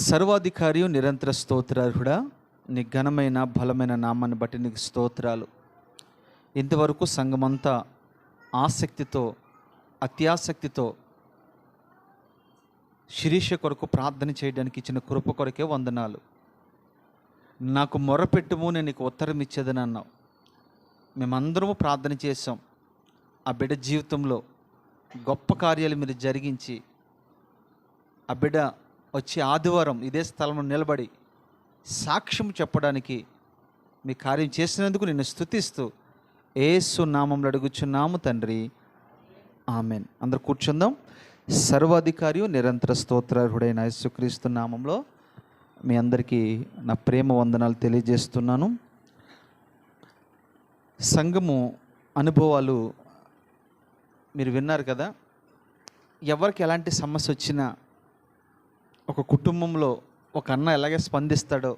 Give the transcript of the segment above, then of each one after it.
సర్వాధికారియు నిరంతర స్తోత్రార్హుడా, నీ ఘనమైన బలమైన నామాన్ని బట్టి నీకు స్తోత్రాలు. ఇంతవరకు సంఘమంతా ఆసక్తితో అత్యాసక్తితో శిరీష కొరకు ప్రార్థన చేయడానికి ఇచ్చిన కృప కొరకే వందనాలు. నాకు మొరపెట్టుము, నేను నీకు ఉత్తరం ఇచ్చేదని అన్నావు. మేమందరము ప్రార్థన చేసాం. ఆ బిడ్డ జీవితంలో గొప్ప కార్యాలు మీరు జరిగించి, ఆ బిడ్డ వచ్చి ఆదివారం ఇదే స్థలంలో నిలబడి సాక్ష్యం చెప్పడానికి మీ కార్యం చేసినందుకు నిన్ను స్తుతిస్తూ యేసు నామములో అడుగుచున్నాము తండ్రి, ఆమెన్. అందరూ కూర్చుందాం. సర్వాధికారియు నిరంతర స్తోత్రార్హుడైన యేసుక్రీస్తు నామంలో మీ అందరికీ నా ప్రేమ వందనాలు తెలియజేస్తున్నాను. సంఘము అనుభవాలు మీరు విన్నారు కదా. ఎవరికి ఎలాంటి సమస్య వచ్చినా, ఒక కుటుంబంలో ఒక అన్న ఎలాగ స్పందిస్తాడో,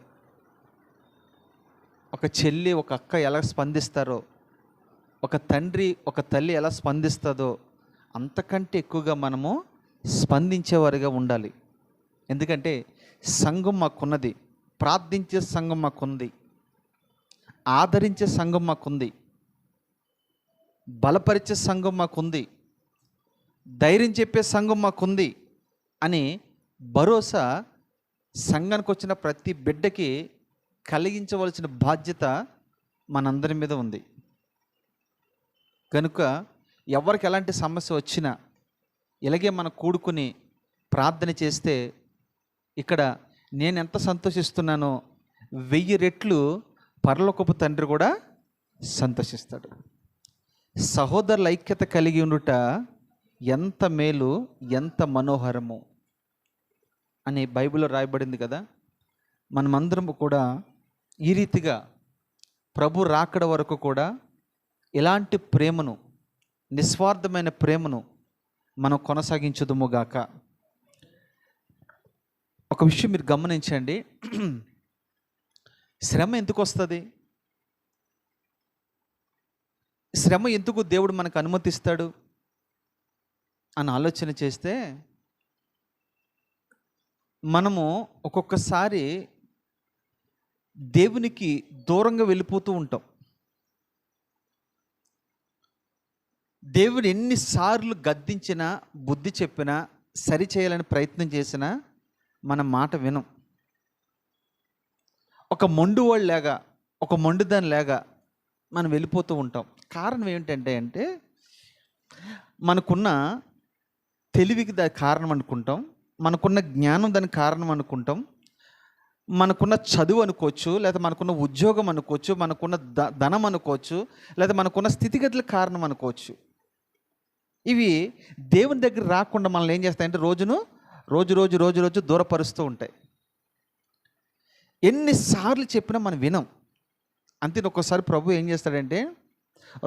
ఒక చెల్లి ఒక అక్క ఎలా స్పందిస్తారో, ఒక తండ్రి ఒక తల్లి ఎలా స్పందిస్తుందో, అంతకంటే ఎక్కువగా మనము స్పందించేవారిగా ఉండాలి. ఎందుకంటే సంఘం మాకున్నది, ప్రార్థించే సంఘం మాకుంది, ఆదరించే సంఘం మాకుంది, బలపరిచే సంఘం మాకుంది, ధైర్యం చెప్పే సంఘం మాకుంది అని భరోసా సంఘానికి వచ్చిన ప్రతి బిడ్డకి కలిగించవలసిన బాధ్యత మనందరి మీద ఉంది. కనుక ఎవరికి ఎలాంటి సమస్య వచ్చినా ఇలాగే మనం కూడుకుని ప్రార్థన చేస్తే, ఇక్కడ నేను ఎంత సంతోషిస్తున్నానో 1000 రెట్లు పరలోకపు తండ్రి కూడా సంతోషిస్తాడు. సహోదరుల ఐక్యత కలిగి ఉండుట ఎంత మేలు, ఎంత మనోహరము అని బైబిల్లో రాయబడింది కదా. మనమందరం కూడా ఈ రీతిగా ప్రభు రాకడ వరకు కూడా ఇలాంటి ప్రేమను, నిస్వార్థమైన ప్రేమను మనం కొనసాగించుదుముగాక. ఒక విషయం మీరు గమనించండి. శ్రమ ఎందుకు వస్తుంది? శ్రమ ఎందుకు దేవుడు మనకు అనుమతిస్తాడు అని ఆలోచన చేస్తే, మనము ఒక్కొక్కసారి దేవునికి దూరంగా వెళ్ళిపోతూ ఉంటాం. దేవుడు ఎన్నిసార్లు గద్దించినా, బుద్ధి చెప్పినా, సరిచేయాలని ప్రయత్నం చేసినా మన మాట వినం. ఒక మొండువాళ్ళలాగా, ఒక మొండుదానిలాగా మనం వెళ్ళిపోతూ ఉంటాం. కారణం ఏమిటంటే మనకున్న తెలివికి దాని కారణం అనుకుంటాం, మనకున్న జ్ఞానం దానికి కారణం అనుకుంటాం, మనకున్న చదువు అనుకోవచ్చు, లేదా మనకున్న ఉద్యోగం అనుకోవచ్చు, మనకున్న ధనం అనుకోవచ్చు, లేదా మనకున్న స్థితిగతుల కారణం అనుకోవచ్చు. ఇవి దేవుని దగ్గర రాకుండా మనల్ని ఏం చేస్తాయంటే రోజు దూరపరుస్తూ ఉంటాయి. ఎన్నిసార్లు చెప్పినా మనం వినం. అంతే ఒక్కోసారి ప్రభు ఏం చేస్తాడంటే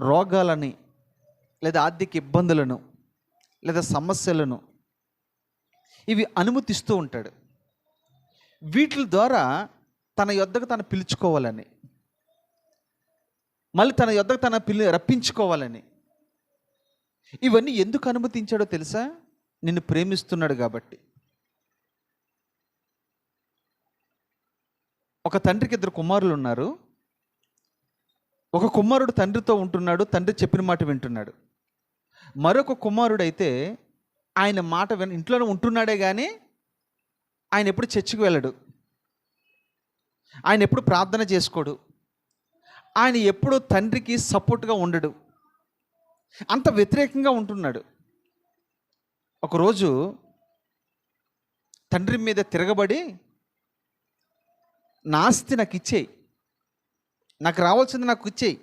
రోగాలని, లేదా ఆర్థిక ఇబ్బందులను, లేదా సమస్యలను ఇవి అనుమతిస్తూ ఉంటాడు. వీటి ద్వారా తన యొద్దకు తను పిలుచుకోవాలని, మళ్ళీ తన యొద్దకు తన రప్పించుకోవాలని. ఇవన్నీ ఎందుకు అనుమతించాడో తెలుసా? నిన్ను ప్రేమిస్తున్నాడు కాబట్టి. ఒక తండ్రికి 2 కుమారులు ఉన్నారు. ఒక కుమారుడు తండ్రితో ఉంటున్నాడు, తండ్రి చెప్పిన మాట వింటున్నాడు. మరొక కుమారుడు అయితే ఆయన మాట ఇంట్లోనే ఉంటున్నాడే కానీ ఆయన ఎప్పుడు చర్చికి వెళ్ళడు, ఆయన ఎప్పుడు ప్రార్థన చేసుకోడు, ఆయన ఎప్పుడు తండ్రికి సపోర్ట్గా ఉండడు, అంత వ్యతిరేకంగా ఉంటున్నాడు. ఒకరోజు తండ్రి మీద తిరగబడి, నా ఆస్తి నాకు ఇచ్చేయి, నాకు రావాల్సింది నాకు ఇచ్చేయి,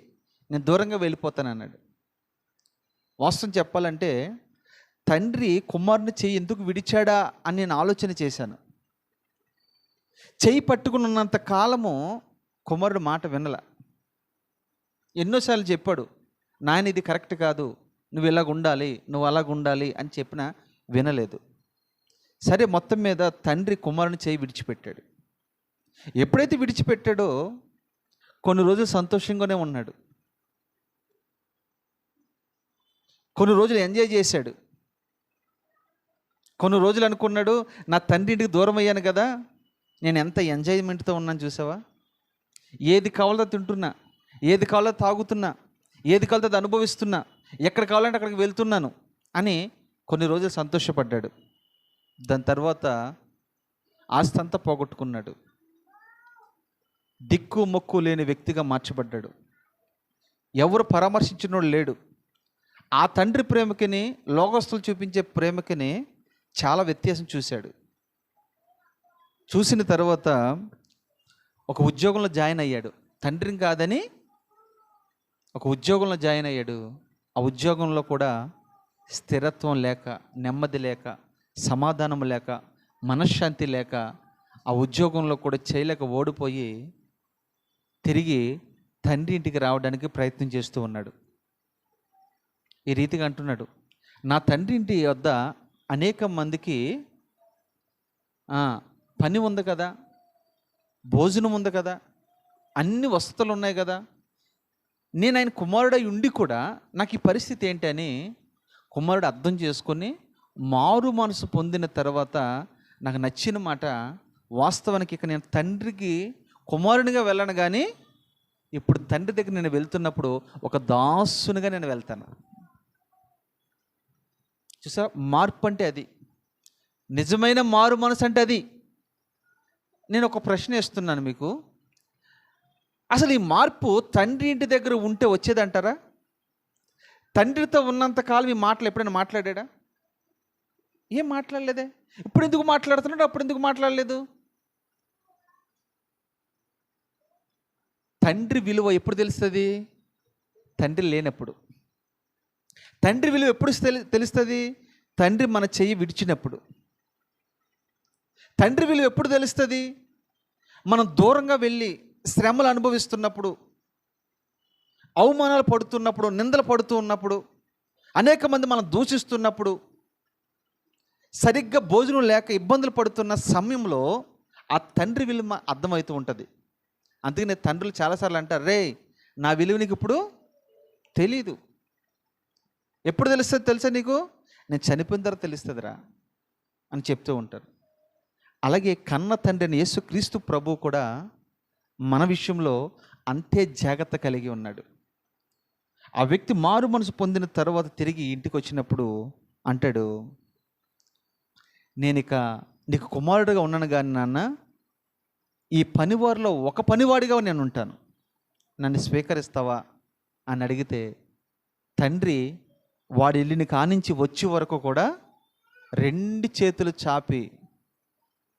నేను దూరంగా వెళ్ళిపోతాను అన్నాడు. వాస్తవం చెప్పాలంటే తండ్రి కుమారుని చెయ్యి ఎందుకు విడిచాడా అని నేను ఆలోచన చేశాను. చెయ్యి పట్టుకుని ఉన్నంత కాలము కుమారుడు మాట వినల. ఎన్నోసార్లు చెప్పాడు, నాయన ఇది కరెక్ట్ కాదు, నువ్వు ఇలాగ ఉండాలి, నువ్వు అలాగ ఉండాలి అని చెప్పినా వినలేదు. సరే, మొత్తం మీద తండ్రి కుమారుని చెయ్యి విడిచిపెట్టాడు. ఎప్పుడైతే విడిచిపెట్టాడో కొన్ని రోజులు సంతోషంగానే ఉన్నాడు, కొన్ని రోజులు ఎంజాయ్ చేశాడు. కొన్ని రోజులు అనుకున్నాడు, నా తండ్రి ఇంటికి దూరం అయ్యాను కదా, నేను ఎంత ఎంజాయ్మెంట్తో ఉన్నాను చూసావా? ఏది కావాలో తింటున్నా, ఏది కావాలో తాగుతున్నా, ఏది కావాలో అది అనుభవిస్తున్నా, ఎక్కడ కావాలంటే అక్కడికి వెళ్తున్నాను అని కొన్ని రోజులు సంతోషపడ్డాడు. దాని తర్వాత ఆస్తి అంతా పోగొట్టుకున్నాడు. దిక్కు మొక్కు లేని వ్యక్తిగా మార్చబడ్డాడు. ఎవరు పరామర్శించినోడు లేడు. ఆ తండ్రి ప్రేమకిని, లోకస్తులు చూపించే ప్రేమకిని చాలా వ్యత్యాసం చూశాడు. చూసిన తర్వాత ఒక ఉద్యోగంలో జాయిన్ అయ్యాడు. తండ్రిని కాదని ఒక ఉద్యోగంలో జాయిన్ అయ్యాడు. ఆ ఉద్యోగంలో కూడా స్థిరత్వం లేక, నెమ్మది లేక, సమాధానం లేక, మనశ్శాంతి లేక, ఆ ఉద్యోగంలో కూడా చేయలేక ఓడిపోయి తిరిగి తండ్రి ఇంటికి రావడానికి ప్రయత్నం చేస్తూ ఉన్నాడు. ఈ రీతిగా అంటున్నాడు, నా తండ్రి ఇంటి వద్ద అనేక మందికి పని ఉంది కదా, భోజనం ఉంది కదా, అన్ని వసతులు ఉన్నాయి కదా, నేను ఆయన కుమారుడై ఉండి కూడా నాకు ఈ పరిస్థితి ఏంటి అని కుమారుడు అర్థం చేసుకొని మారు మనసు పొందిన తర్వాత నాకు నచ్చిన మాట, వాస్తవానికి ఇక నేను తండ్రికి కుమారునిగా వెళ్ళను, కానీ ఇప్పుడు తండ్రి దగ్గర నేను వెళ్తున్నప్పుడు ఒక దాసునిగా నేను వెళ్తాను. చూసా, మార్పు అంటే అది, నిజమైన మారు మనసు అంటే అది. నేను ఒక ప్రశ్న వేస్తున్నాను మీకు, అసలు ఈ మార్పు తండ్రి ఇంటి దగ్గర ఉంటే వచ్చేదంటారా? తండ్రితో ఉన్నంతకాలం ఈ మాటలు ఎప్పుడైనా మాట్లాడా? ఏం మాట్లాడలేదే. ఇప్పుడు ఎందుకు మాట్లాడుతున్నాడు, అప్పుడు ఎందుకు మాట్లాడలేదు? తండ్రి విలువ ఎప్పుడు తెలుస్తుంది? తండ్రి లేనప్పుడు. తండ్రి విలువ ఎప్పుడు తెలుస్తుంది? తండ్రి మన చెయ్యి విడిచినప్పుడు. తండ్రి విలువ ఎప్పుడు తెలుస్తుంది? మనం దూరంగా వెళ్ళి శ్రమలు అనుభవిస్తున్నప్పుడు, అవమానాలు పడుతున్నప్పుడు, నిందలు పడుతూ ఉన్నప్పుడు, అనేక మంది మనం దూషిస్తున్నప్పుడు, సరిగ్గా భోజనం లేక ఇబ్బందులు పడుతున్న సమయంలో ఆ తండ్రి విలువ అర్థమవుతూ ఉంటుంది. అందుకని తండ్రులు చాలాసార్లు అంటారు, రే నా విలువ నీకు ఇప్పుడు తెలీదు. ఎప్పుడు తెలుస్తుంది తెలుసా నీకు? నేను చనిపోయిన తర్వాత తెలుస్తుందిరా అని చెప్తూ ఉంటారు. అలాగే కన్న తండ్రిని యేసుక్రీస్తు ప్రభువు కూడా మన విషయంలో అంతే జాగ్రత్త కలిగి ఉన్నాడు. ఆ వ్యక్తి మారు మనసు పొందిన తర్వాత తిరిగి ఇంటికి వచ్చినప్పుడు అంటాడు, నేను ఇక నీకు కుమారుడుగా ఉన్నాను కానీ నాన్న, ఈ పనివారిలో ఒక పనివాడిగా నేను ఉంటాను, నన్ను స్వీకరిస్తావా అని అడిగితే తండ్రి వాడి ఇల్లుని కానించి వచ్చే వరకు కూడా 2 చేతులు చాపి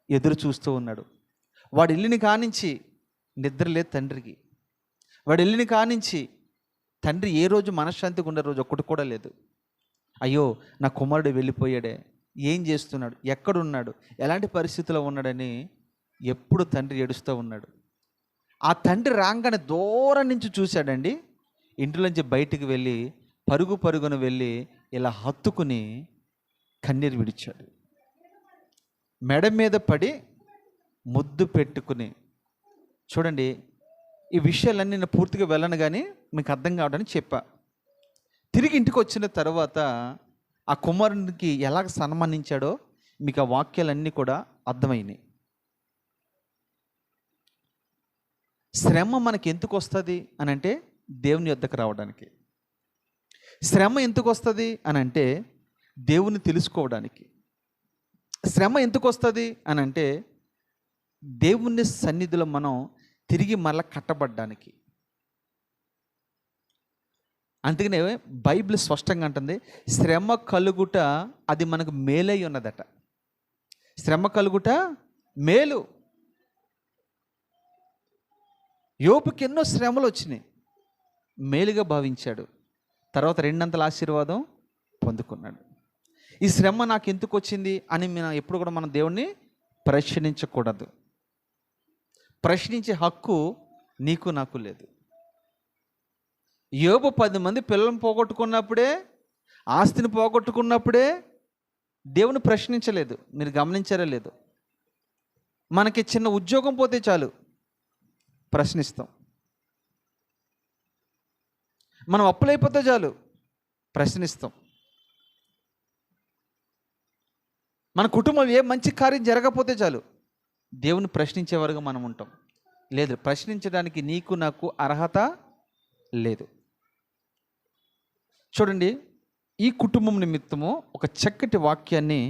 ఎదురు చూస్తూ ఉన్నాడు. వాడి ఇల్లుని కానించి నిద్రలేదు తండ్రికి. వాడి ఇల్లుని కానించి తండ్రి ఏ రోజు మనశ్శాంతిగా ఉండే రోజు ఒక్కటి కూడా లేదు. అయ్యో నా కుమారుడు వెళ్ళిపోయాడే, ఏం చేస్తున్నాడు, ఎక్కడున్నాడు, ఎలాంటి పరిస్థితిలో ఉన్నాడని ఎప్పుడు తండ్రి ఏడుస్తూ ఉన్నాడు. ఆ తండ్రి రాగానే దూరం నుంచి చూశాడండి. ఇంటిలోంచి బయటికి వెళ్ళి పరుగు పరుగున వెళ్ళి ఇలా హత్తుకుని కన్నీరు విడిచాడు. మెడ మీద పడి ముద్దు పెట్టుకుని. చూడండి, ఈ విషయాలన్నీ నేను పూర్తిగా వెళ్ళను కానీ మీకు అర్థం కావడానికి చెప్పా. తిరిగి ఇంటికి వచ్చిన తర్వాత ఆ కుమారునికి ఎలాగ సన్మానించాడో మీకు ఆ వాక్యాలన్నీ కూడా అర్థమైనాయి. శ్రమ మనకి ఎందుకు వస్తుంది అని అంటే దేవుని యొద్దకు రావడానికి. శ్రమ ఎందుకు వస్తుంది అని అంటే దేవుని తెలుసుకోవడానికి. శ్రమ ఎందుకు వస్తుంది అని అంటే దేవుని సన్నిధిలో మనం తిరిగి మళ్ళీ కట్టబడ్డానికి. అందుకనే బైబిల్ స్పష్టంగా అంటుంది, శ్రమ కలుగుట అది మనకు మేలై ఉన్నదట. శ్రమ కలుగుట మేలు. యోబుకి ఎన్నో శ్రమలు వచ్చినాయి, మేలుగా భావించాడు. తర్వాత 2 ఆశీర్వాదం పొందుకున్నాడు. ఈ శ్రమ నాకు ఎందుకు వచ్చింది అని ఎప్పుడు కూడా మనం దేవుణ్ణి ప్రశ్నించకూడదు. ప్రశ్నించే హక్కు నీకు నాకు లేదు. యోబు 10 మంది పిల్లలను పోగొట్టుకున్నప్పుడే, ఆస్తిని పోగొట్టుకున్నప్పుడే దేవుని ప్రశ్నించలేదు. మీరు గమనించారా లేదు? మనకి చిన్న ఉద్యోగం పోతే చాలు ప్రశ్నిస్తాం. మనం అప్పులైపోతే చాలు ప్రశ్నిస్తాం. మన కుటుంబం ఏ మంచి కార్యం జరగకపోతే చాలు దేవుని ప్రశ్నించేవారుగా మనం ఉంటాం. లేదు, ప్రశ్నించడానికి నీకు నాకు అర్హత లేదు. చూడండి, ఈ కుటుంబం నిమిత్తము ఒక చక్కటి వాక్యాన్ని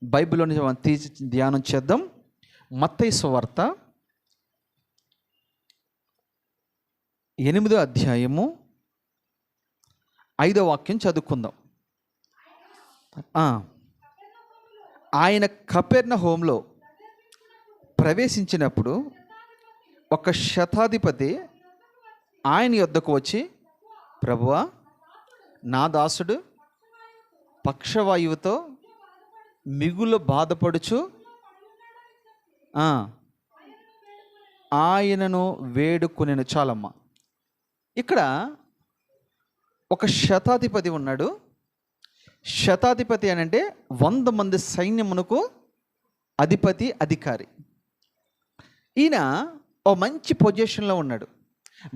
బైబిల్లోని తీసి ధ్యానం చేద్దాం. మత్తయి సువార్త 8వ అధ్యాయము 5వ వాక్యం చదువుకుందాం. ఆయన కపెర్నహూములో ప్రవేశించినప్పుడు ఒక శతాధిపతి ఆయన యొద్దకు వచ్చి, ప్రభువా, నా దాసుడు పక్షవాయువుతో మిగులు బాధపడుచు ఆయనను వేడుకొనెను. చాలమ్మ. ఇక్కడ ఒక శతాధిపతి ఉన్నాడు. శతాధిపతి అని అంటే 100 మంది సైన్యమునకు అధిపతి, అధికారి. ఈయన ఓ మంచి పొజిషన్లో ఉన్నాడు,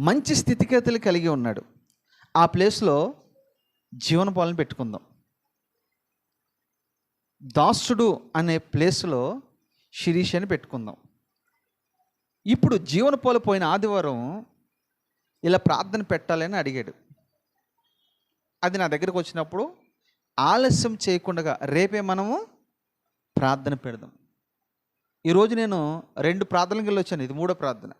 మంచి స్థితిగతులు కలిగి ఉన్నాడు. ఆ ప్లేస్లో జీవనోపాధిని పెట్టుకుందాం. దాసుడు అనే ప్లేస్లో శిరీష్ అని పెట్టుకుందాం. ఇప్పుడు జీవనోపాధి పోయిన ఆదివారం ఇలా ప్రార్థన పెట్టాలని అడిగాడు. అది నా దగ్గరకు వచ్చినప్పుడు ఆలస్యం చేయకుండా రేపే మనము ప్రార్థన పెడదాం. ఈరోజు నేను 2 ప్రార్థనలకు వెళ్ళి వచ్చాను. ఇది 3వ ప్రార్థన.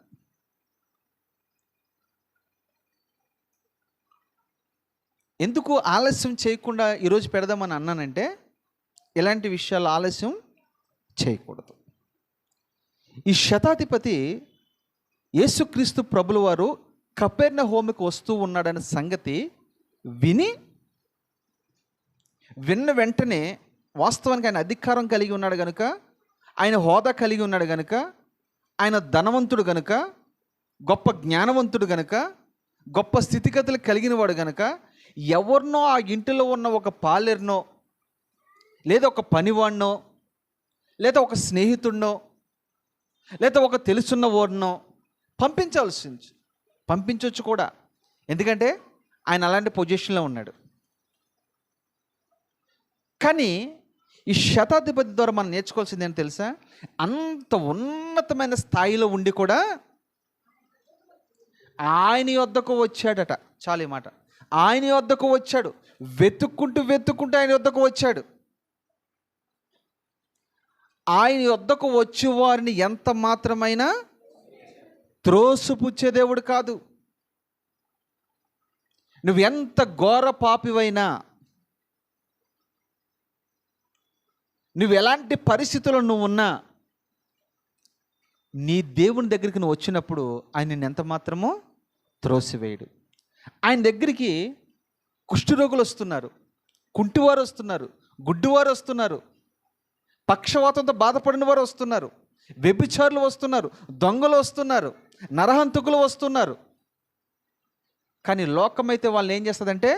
ఎందుకు ఆలస్యం చేయకుండా ఈరోజు పెడదామని అన్నానంటే, ఇలాంటి విషయాలు ఆలస్యం చేయకూడదు. ఈ శతాధిపతి యేసుక్రీస్తు ప్రభుల వారు కపెర్నహూముకు వస్తూ ఉన్నాడనే సంగతి విన్న వెంటనే, వాస్తవానికి ఆయన అధికారం కలిగి ఉన్నాడు కనుక, ఆయన హోదా కలిగి ఉన్నాడు కనుక, ఆయన ధనవంతుడు కనుక, గొప్ప జ్ఞానవంతుడు కనుక, గొప్ప స్థితిగతులు కలిగిన వాడు కనుక, ఎవరినో ఆ ఇంటిలో ఉన్న ఒక పాలేరునో, లేదా ఒక పనివాడినో, లేదా ఒక స్నేహితుడినో, లేదా ఒక తెలుసున్న వాడినో పంపించవచ్చు కూడా. ఎందుకంటే ఆయన అలాంటి పొజిషన్లో ఉన్నాడు. కానీ ఈ శతాధిపతి ద్వారా మనం నేర్చుకోవాల్సింది ఏంటో తెలుసా? అంత ఉన్నతమైన స్థాయిలో ఉండి కూడా ఆయన యొద్దకు వచ్చాడట. చాలు ఈ మాట. ఆయన యొద్దకు వచ్చాడు, వెతుక్కుంటూ ఆయన యొద్దకు వచ్చాడు. ఆయన యొద్దకు వచ్చి వారిని ఎంత మాత్రమైనా త్రోసిపుచ్చే దేవుడు కాదు. నువ్వు ఎంత ఘోర పాపివైనా, నువ్వు ఎలాంటి పరిస్థితుల్లో నువ్వు ఉన్నా, నీ దేవుని దగ్గరికి నువ్వు వచ్చినప్పుడు ఆయన నిన్ను ఎంత మాత్రమో త్రోసివేయడు. ఆయన దగ్గరికి కుష్ఠరోగులు వస్తున్నారు, కుంటివారు వస్తున్నారు, గుడ్డివారు వస్తున్నారు, పక్షవాతంతో బాధపడిన వారు వస్తున్నారు, వ్యభిచారులు వస్తున్నారు, దొంగలు వస్తున్నారు, నరహంతకులు వస్తున్నారు. కానీ లోకమైతే వాళ్ళని ఏం చేస్తుందంటే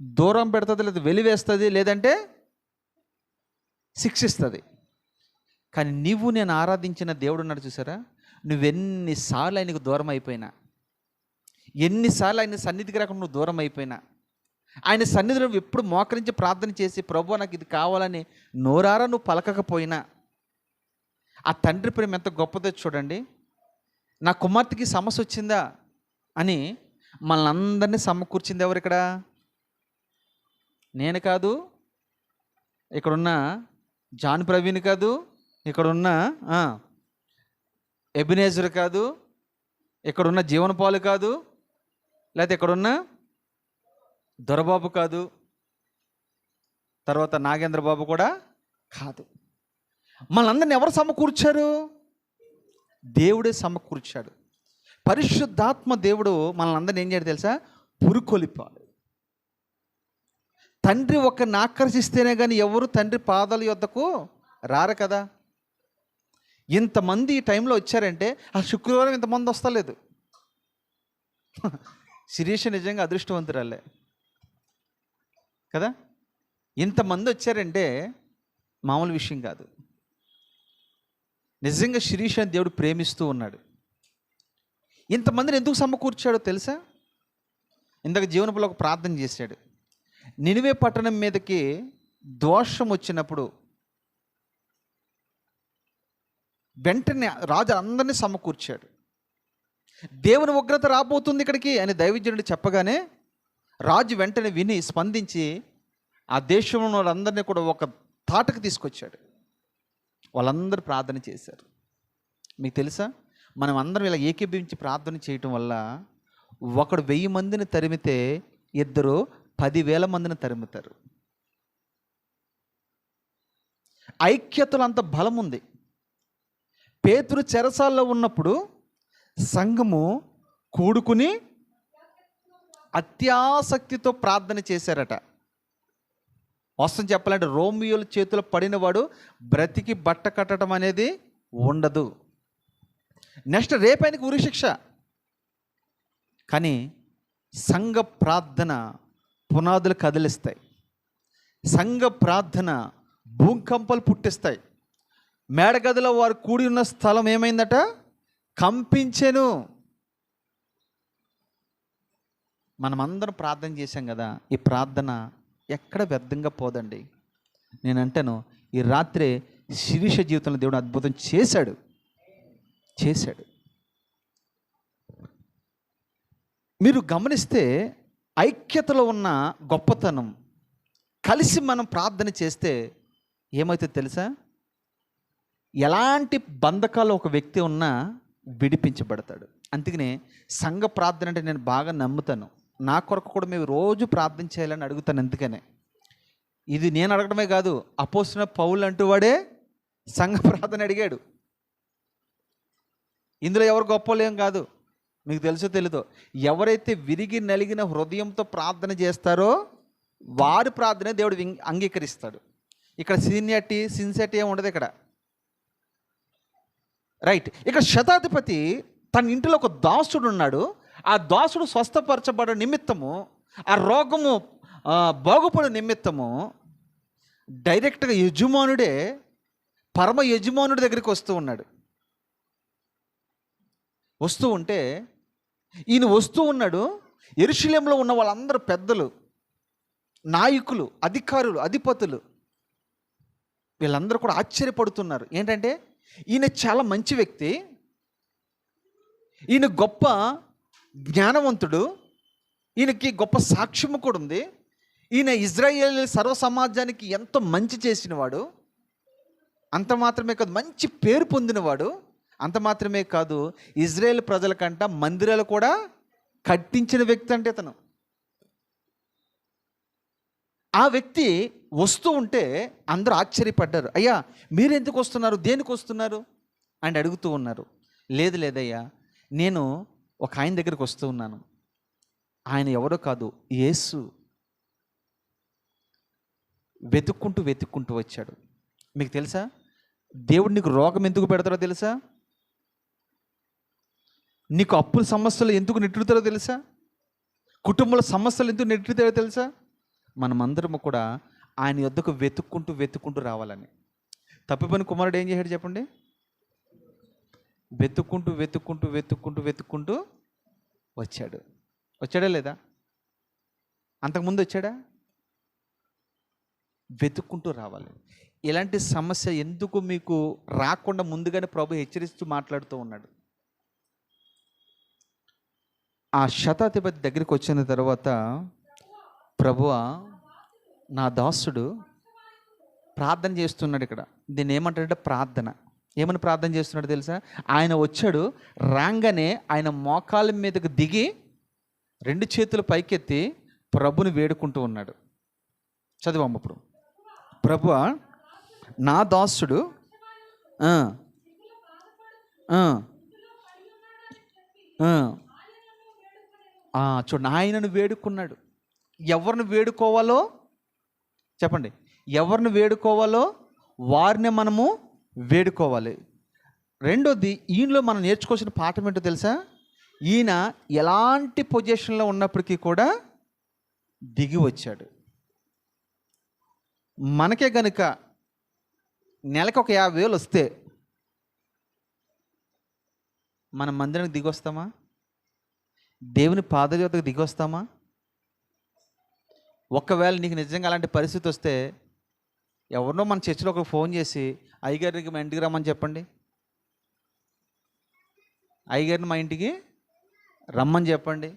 దూరం పెడుతుంది, లేదా వెలివేస్తుంది, లేదంటే శిక్షిస్తుంది. కానీ నీవు నేను ఆరాధించిన దేవుడు ఉన్నాడు చూసారా, నువ్వెన్నిసార్లు ఆయనకు దూరం అయిపోయినా, ఎన్నిసార్లు ఆయన సన్నిధికి రాకుండా నువ్వు దూరం అయిపోయినా, ఆయన సన్నిధిలో ఎప్పుడు మోకరించి ప్రార్థన చేసి ప్రభువా నాకు ఇది కావాలని నోరారా నువ్వు పలకకపోయినా, ఆ తండ్రి ప్రేమ ఎంత గొప్పదో చూడండి. నా కుమార్తెకి సమస్య వచ్చిందా అని మనల్ని అందరినీ సమకూర్చింది ఎవరు? ఇక్కడ నేను కాదు, ఇక్కడున్న జాన్ ప్రవీణ్ కాదు, ఇక్కడున్న ఎబినేజర్ కాదు, ఇక్కడున్న జీవనపాలు కాదు, లేకపోతే ఇక్కడున్న దొరబాబు కాదు, తర్వాత నాగేంద్ర బాబు కూడా కాదు. మనందరిని ఎవరు సమకూర్చారు? దేవుడే సమకూర్చాడు. పరిశుద్ధాత్మ దేవుడు మనల్ని ఏం చేయడు తెలుసా? పురుకొలిపాడు. తండ్రి ఒకరిని ఆకర్షిస్తేనే కానీ ఎవరు తండ్రి పాదాల యొద్దకు రారు కదా. ఇంతమంది ఈ టైంలో వచ్చారంటే ఆ శుక్రవారం ఇంతమంది వస్తలేదు. శిరీష నిజంగా అదృష్టవంతురాలే కదా. ఇంతమంది వచ్చారంటే మామూలు విషయం కాదు. నిజంగా శిరీష దేవుడు ప్రేమిస్తూ ఉన్నాడు. ఇంతమందిని ఎందుకు సమకూర్చాడో తెలుసా? ఇందాక జీవనపులో ఒక ప్రార్థన చేశాడు. నినివే పట్టణం మీదకి దోషం వచ్చినప్పుడు వెంటనే రాజు అందరినీ సమకూర్చాడు. దేవుని ఉగ్రత రాబోతుంది ఇక్కడికి అని దైవజనుడు చెప్పగానే రాజు వెంటనే విని స్పందించి ఆ దేశంలో వాళ్ళందరినీ కూడా ఒక తాటకు తీసుకొచ్చాడు. వాళ్ళందరూ ప్రార్థన చేశారు. మీకు తెలుసా, మనం అందరం ఇలా ఏకీభవించి ప్రార్థన చేయటం వల్ల ఒకడు 1000 మందిని తరిమితే ఇద్దరు 10,000 మందిని తరుముతారు. ఐక్యతలో అంత బలం ఉంది. పేతురు చెరసాల్లో ఉన్నప్పుడు సంఘము కూడుకుని అత్యాసక్తితో ప్రార్థన చేశారట. వాస్తవం చెప్పాలంటే రోమియోల చేతిలో పడినవాడు బ్రతికి బట్ట కట్టడం అనేది ఉండదు. నెక్స్ట్ రేపైనకి ఉరిశిక్ష. కానీ సంఘ ప్రార్థన పునాదులు కదిలిస్తాయి. సంఘ ప్రార్థన భూకంపాలు పుట్టిస్తాయి. మేడగదిలో వారు కూడి ఉన్న స్థలం ఏమైందట? కంపించెను. మనమందరం ప్రార్థన చేశాం కదా, ఈ ప్రార్థన ఎక్కడ వ్యర్థంగా పోదండి. నేను అంటాను, ఈ రాత్రే శిరీష జీవితంలో దేవుడు అద్భుతం చేశాడు. మీరు గమనిస్తే ఐక్యతలో ఉన్న గొప్పతనం, కలిసి మనం ప్రార్థన చేస్తే ఏమవుతుందో తెలుసా? ఎలాంటి బంధకాలు ఒక వ్యక్తి ఉన్నా విడిపించబడతాడు. అందుకనే సంఘ ప్రార్థన అంటే నేను బాగా నమ్ముతాను. నా కొరకు కూడా మేము రోజు ప్రార్థన చేయాలని అడుగుతాను. అందుకనే ఇది నేను అడగడమే కాదు, అపోస్తలుడైన పౌలు అంటూ వాడే సంఘ ప్రార్థన అడిగాడు. ఇందులో ఎవరు గొప్పలేం కాదు. మీకు తెలుసో తెలీదో, ఎవరైతే విరిగి నలిగిన హృదయంతో ప్రార్థన చేస్తారో వారి ప్రార్థన దేవుడు అంగీకరిస్తాడు. ఇక్కడ సిన్సియారిటీ ఏమి ఉండదు ఇక్కడ. రైట్. ఇక్కడ శతాధిపతి తన ఇంటిలో ఒక దాసుడు ఉన్నాడు. ఆ దాసుడు స్వస్థపరచబడ నిమిత్తము, ఆ రోగము బాగుపడే నిమిత్తము డైరెక్ట్గా యజమానుడే పరమ యజమానుడి దగ్గరికి వస్తూ ఉన్నాడు. వస్తూ ఉంటే ఈయన వస్తూ ఉన్నాడు. యెరూషలేములో ఉన్న వాళ్ళందరూ పెద్దలు, నాయకులు, అధికారులు, అధిపతులు వీళ్ళందరూ కూడా ఆశ్చర్యపడుతున్నారు. ఏంటంటే ఈయన చాలా మంచి వ్యక్తి, ఈయన గొప్ప జ్ఞానవంతుడు, ఈయనకి గొప్ప సాక్ష్యము కూడా ఉంది. ఈయన ఇజ్రాయేల్ సర్వ సమాజానికి ఎంతో మంచి చేసినవాడు. అంత మాత్రమే కాదు, మంచి పేరు పొందినవాడు. అంత మాత్రమే కాదు, ఇజ్రాయేల్ ప్రజలకంట మందిరాలు కూడా కట్టించిన వ్యక్తి అంటే తను. ఆ వ్యక్తి వస్తూ ఉంటే అందరూ ఆశ్చర్యపడ్డారు. అయ్యా మీరు ఎందుకు వస్తున్నారు, దేనికి వస్తున్నారు అని అడుగుతూ ఉన్నారు. లేదయ్యా, నేను ఒక ఆయన దగ్గరికి వస్తూ ఉన్నాను. ఆయన ఎవరో కాదు, యేసు. వెతుక్కుంటూ వచ్చాడు. మీకు తెలుసా, దేవుడు నీకు రోగం ఎందుకు పెడతాడో తెలుసా? నీకు అప్పుల సమస్యలు ఎందుకు నెట్టుతారో తెలుసా? కుటుంబంలో సమస్యలు ఎందుకు నెట్టుతారో తెలుసా? మనమందరము కూడా ఆయన యొద్దకు వెతుక్కుంటూ రావాలని. తప్పిపోయిన కుమారుడు ఏం చేశాడు చెప్పండి? వెతుక్కుంటూ వచ్చాడా లేదా? అంతకుముందు వచ్చాడా? వెతుక్కుంటూ రావాలి. ఇలాంటి సమస్య ఎందుకు మీకు రాకుండా ముందుగానే ప్రభు హెచ్చరిస్తూ మాట్లాడుతూ ఉన్నాడు. ఆ శతాధిపతి దగ్గరికి వచ్చిన తర్వాత, ప్రభువా నా దాసుడు ప్రార్థన చేస్తున్నాడు. ఇక్కడ దీన్ని ఏమంటాడంటే ప్రార్థన. ఏమని ప్రార్థన చేస్తున్నాడు తెలుసా? ఆయన వచ్చాడు, రాగానే ఆయన మోకాళ్ళ మీదకు దిగి 2 చేతులు పైకెత్తి ప్రభుని వేడుకుంటూ ఉన్నాడు. చదివాము ఇప్పుడు. ప్రభువా నా దాసుడు చూడండి, ఆయనను వేడుకున్నాడు. ఎవరిని వేడుకోవాలో చెప్పండి. ఎవరిని వేడుకోవాలో వారిని మనము వేడుకోవాలి. రెండోది, ఈయనలో మనం నేర్చుకోవాల్సిన పాఠం ఏంటో తెలుసా? ఈయన ఎలాంటి పొజిషన్లో ఉన్నప్పటికీ కూడా దిగి వచ్చాడు. మనకే గనుక నెలకు ఒక 50,000 వస్తే మన మందిరానికి దిగి వస్తామా? దేవుని పాదయోతకు దిగి వస్తామా? ఒకవేళ నీకు నిజంగా అలాంటి పరిస్థితి వస్తే ఎవరినో మన చర్చిలో ఒక ఫోన్ చేసి, అయ్యగారికి మా ఇంటికి రమ్మని చెప్పండి, అయ్యగారిని మా ఇంటికి రమ్మని చెప్పండి.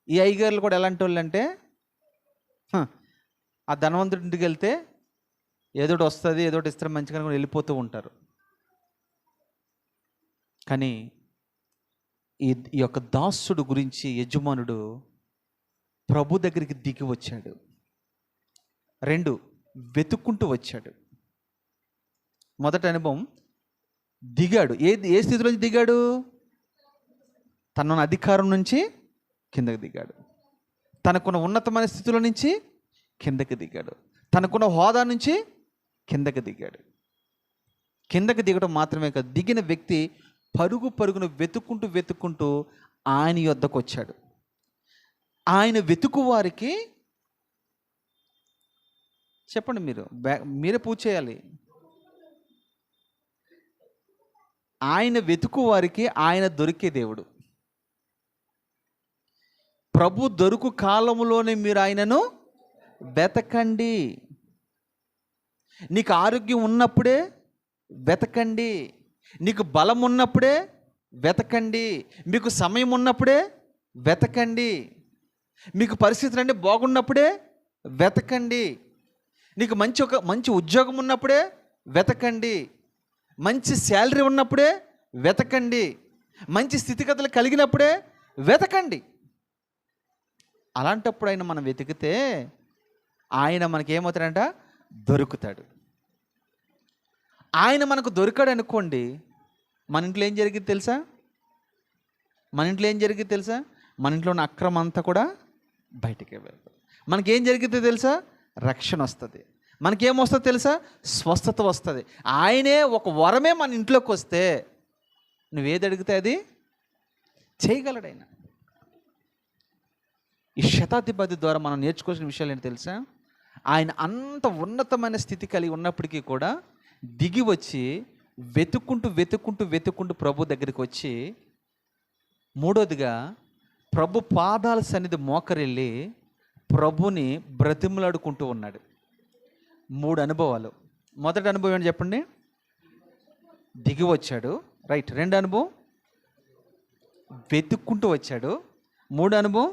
ఈ అయ్యగారులు కూడా ఎలాంటి వాళ్ళు అంటే, ఆ ధనవంతుడి ఇంటికి వెళ్తే ఏదోటి వస్తుంది, ఏదోటి ఇస్తారు మంచిగా కూడా వెళ్ళిపోతూ ఉంటారు. కానీ ఈ యొక్క దాసుడు గురించి యజమానుడు ప్రభు దగ్గరికి దిగి వచ్చాడు. 2, వెతుక్కుంటూ వచ్చాడు. మొదటి అనుభవం, దిగాడు. ఏ స్థితిలో నుంచి దిగాడు? తన అధికారం నుంచి కిందకి దిగాడు. తనకున్న ఉన్నతమైన స్థితిలో నుంచి కిందకి దిగాడు. తనకున్న హోదా నుంచి కిందకి దిగాడు. కిందకి దిగడం మాత్రమే కాదు, దిగిన వ్యక్తి పరుగున వెతుక్కుంటూ ఆయన యొద్దకు వచ్చాడు. ఆయన వెతుకు వారికి చెప్పండి, మీరే పూజ చేయాలి. ఆయన వెతుకు వారికి ఆయన దొరికే దేవుడు. ప్రభు దొరుకు కాలములోనే మీరు ఆయనను వెతకండి. నీకు ఆరోగ్యం ఉన్నప్పుడే వెతకండి, నీకు బలం ఉన్నప్పుడే వెతకండి, మీకు సమయం ఉన్నప్పుడే వెతకండి, మీకు పరిస్థితులు అన్నీ బాగున్నప్పుడే వెతకండి, నీకు మంచి ఉద్యోగం ఉన్నప్పుడే వెతకండి, మంచి శాలరీ ఉన్నప్పుడే వెతకండి, మంచి స్థితిగతులు కలిగినప్పుడే వెతకండి. అలాంటప్పుడు ఆయన మనం వెతికితే ఆయన మనకేమవుతాడంట? దొరుకుతాడు. ఆయన మనకు దొరికాడు అనుకోండి, మన ఇంట్లో ఏం జరిగింది తెలుసా? మన ఇంట్లో ఉన్న అక్రమం అంతా కూడా బయటికి వెళ్తుంది. మనకేం జరిగితే తెలుసా? రక్షణ వస్తుంది. మనకేమొస్తుంది తెలుసా? స్వస్థత వస్తుంది. ఆయనే ఒక వరమే మన ఇంట్లోకి వస్తే నువ్వేది అడిగితే అది చేయగలడు ఆయన. ఈ శతాధిపతి ద్వారా మనం నేర్చుకోవాల్సిన విషయాలు ఏంటి తెలుసా? ఆయన అంత ఉన్నతమైన స్థితి కలిగి ఉన్నప్పటికీ కూడా దిగి వచ్చి వెతుక్కుంటూ ప్రభు దగ్గరికి వచ్చి, మూడోదిగా ప్రభు పాదాల సన్నిధి మోకరిల్లి ప్రభుని బ్రతిమలాడుకుంటూ ఉన్నాడు. 3 అనుభవాలు. మొదటి అనుభవం ఏంటి చెప్పండి? దిగి వచ్చాడు, రైట్. 2 అనుభవం వెతుక్కుంటూ వచ్చాడు. 3 అనుభవం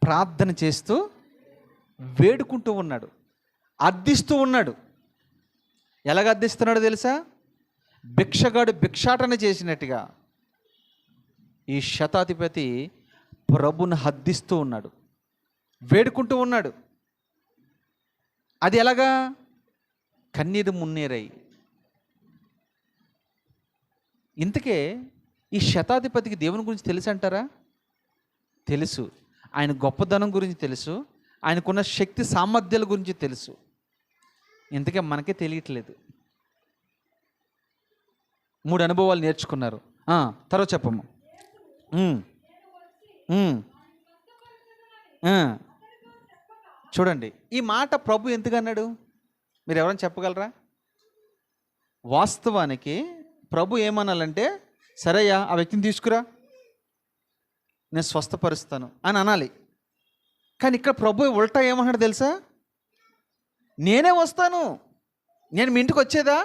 ప్రార్థన చేస్తూ వేడుకుంటూ ఉన్నాడు, అర్థిస్తూ ఉన్నాడు. ఎలాగ అర్థిస్తున్నాడో తెలుసా? భిక్షగాడు భిక్షాటన చేసినట్టుగా ఈ శతాధిపతి ప్రభుని అర్థిస్తూ ఉన్నాడు, వేడుకుంటూ ఉన్నాడు. అది ఎలాగా? కన్నీరు మున్నీరై. ఇంతకే ఈ శతాధిపతికి దేవుని గురించి తెలుసు అంటారా? తెలుసు. ఆయన గొప్పదనం గురించి తెలుసు, ఆయనకున్న శక్తి సామర్థ్యాల గురించి తెలుసు. ఇంతకే మనకే తెలియట్లేదు. 3 అనుభవాలు నేర్చుకున్నారు. తర్వాత చెప్పము. చూడండి, ఈ మాట ప్రభు ఎందుకు అన్నాడు? మీరు ఎవరైనా చెప్పగలరా? వాస్తవానికి ప్రభు ఏమనాలంటే, సరేయా ఆ వ్యక్తిని తీసుకురా, నేను స్వస్థపరుస్తాను అని అనాలి. కానీ ఇక్కడ ప్రభు ఉల్టా ఏమన్నాడు తెలుసా? నేనే వస్తాను, నేను మీ ఇంటికి వచ్చేదా?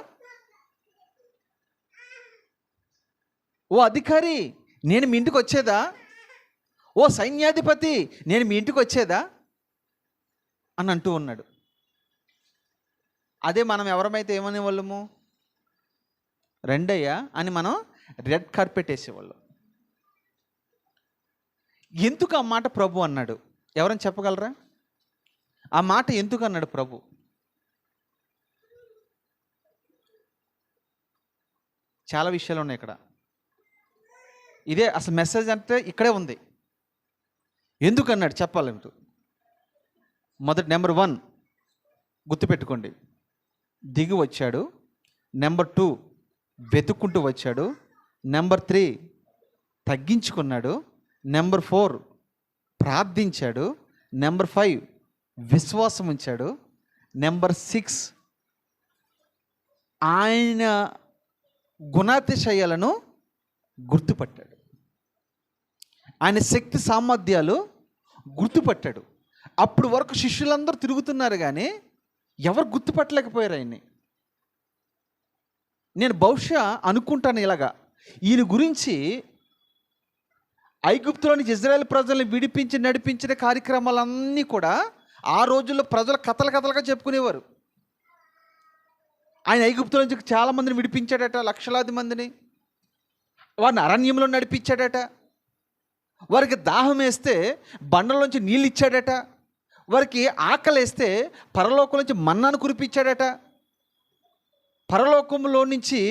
ఓ అధికారి, నేను మీ ఇంటికి వచ్చేదా? ఓ సైన్యాధిపతి, నేను మీ ఇంటికి వచ్చేదా అని అంటూ ఉన్నాడు. అదే మనం ఎవరమైతే ఏమనే వాళ్ళము? రెండయ్యా అని మనం రెడ్ కార్పెట్ వేసేవాళ్ళం. ఎందుకు ఆ మాట ప్రభు అన్నాడు? ఎవరైనా చెప్పగలరా? ఆ మాట ఎందుకు అన్నాడు ప్రభు? చాలా విషయాలు ఉన్నాయి ఇక్కడ. ఇదే అసలు మెసేజ్ అంటే ఇక్కడే ఉంది. ఎందుకు అన్నాడు చెప్పాలి మీరు. మొదటి నెంబర్ 1 గుర్తుపెట్టుకోండి, దిగి వచ్చాడు. నెంబర్ 2 వెతుక్కుంటూ వచ్చాడు. నెంబర్ 3 తగ్గించుకున్నాడు. నెంబర్ 4 ప్రార్థించాడు. నెంబర్ 5 విశ్వాసం ఉంచాడు. నెంబర్ 6 ఆయన గుణాతిశయాలను గుర్తుపట్టాడు, ఆయన శక్తి సామర్థ్యాలు గుర్తుపట్టాడు. అప్పుడు వరకు శిష్యులందరూ తిరుగుతున్నారు కానీ ఎవరు గుర్తుపట్టలేకపోయారు ఆయన్ని. నేను బహుశా అనుకుంటాను ఇలాగా, ఈయన గురించి ఐగుప్తులో నుంచి ఇజ్రాయెల్ ప్రజల్ని విడిపించి నడిపించిన కార్యక్రమాలన్నీ కూడా ఆ రోజుల్లో ప్రజలు కథలుగా చెప్పుకునేవారు. ఆయన ఐగుప్తుల నుంచి చాలామందిని విడిపించాడట, లక్షలాది మందిని. వారిని అరణ్యంలో నడిపించాడట. వారికి దాహం వేస్తే బండలోంచి నీళ్ళు ఇచ్చాడట. వారికి ఆకలి వేస్తే పరలోకం నుంచి మన్నాను కురిపించాడట. పరలోకంలో నుంచి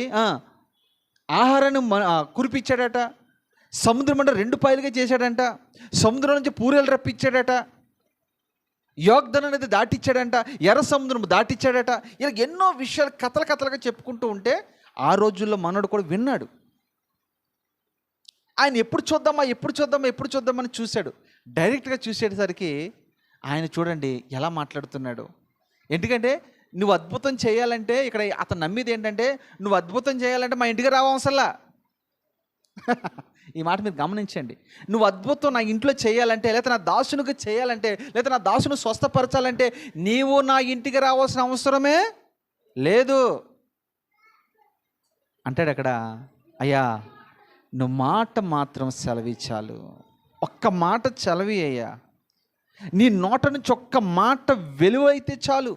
ఆహారాన్ని కురిపించాడట. సముద్రం అంటే 2 పాయలుగా చేశాడంట. సముద్రం నుంచి పూరేలు రప్పించాడట. యోగ్ధన్ అనేది దాటిచ్చాడంట. ఎర్ర సముద్రం దాటిచ్చాడట. ఇలా ఎన్నో విషయాలు కథలుగా చెప్పుకుంటూ ఉంటే ఆ రోజుల్లో మనోడు కూడా విన్నాడు. ఆయన ఎప్పుడు చూద్దామని చూశాడు. డైరెక్ట్గా చూసేసరికి ఆయన చూడండి ఎలా మాట్లాడుతున్నాడు. ఎందుకంటే నువ్వు అద్భుతం చేయాలంటే, ఇక్కడ అతను నమ్మేది ఏంటంటే, నువ్వు అద్భుతం చేయాలంటే మా ఇంటికి రావసల్లా. ఈ మాట మీరు గమనించండి. నువ్వు అద్భుతం నా ఇంట్లో చేయాలంటే, లేదా నా దాసునికి చేయాలంటే, లేదా నా దాసును స్వస్థపరచాలంటే నీవు నా ఇంటికి రావాల్సిన అవసరమే లేదు అంటాడు అక్కడ. అయ్యా నువ్వు మాట మాత్రం సెలవిచ్చాలు, ఒక్క మాట సెలవి అయ్యా. నీ నోట నుంచి ఒక్క మాట వెలువైతే చాలు,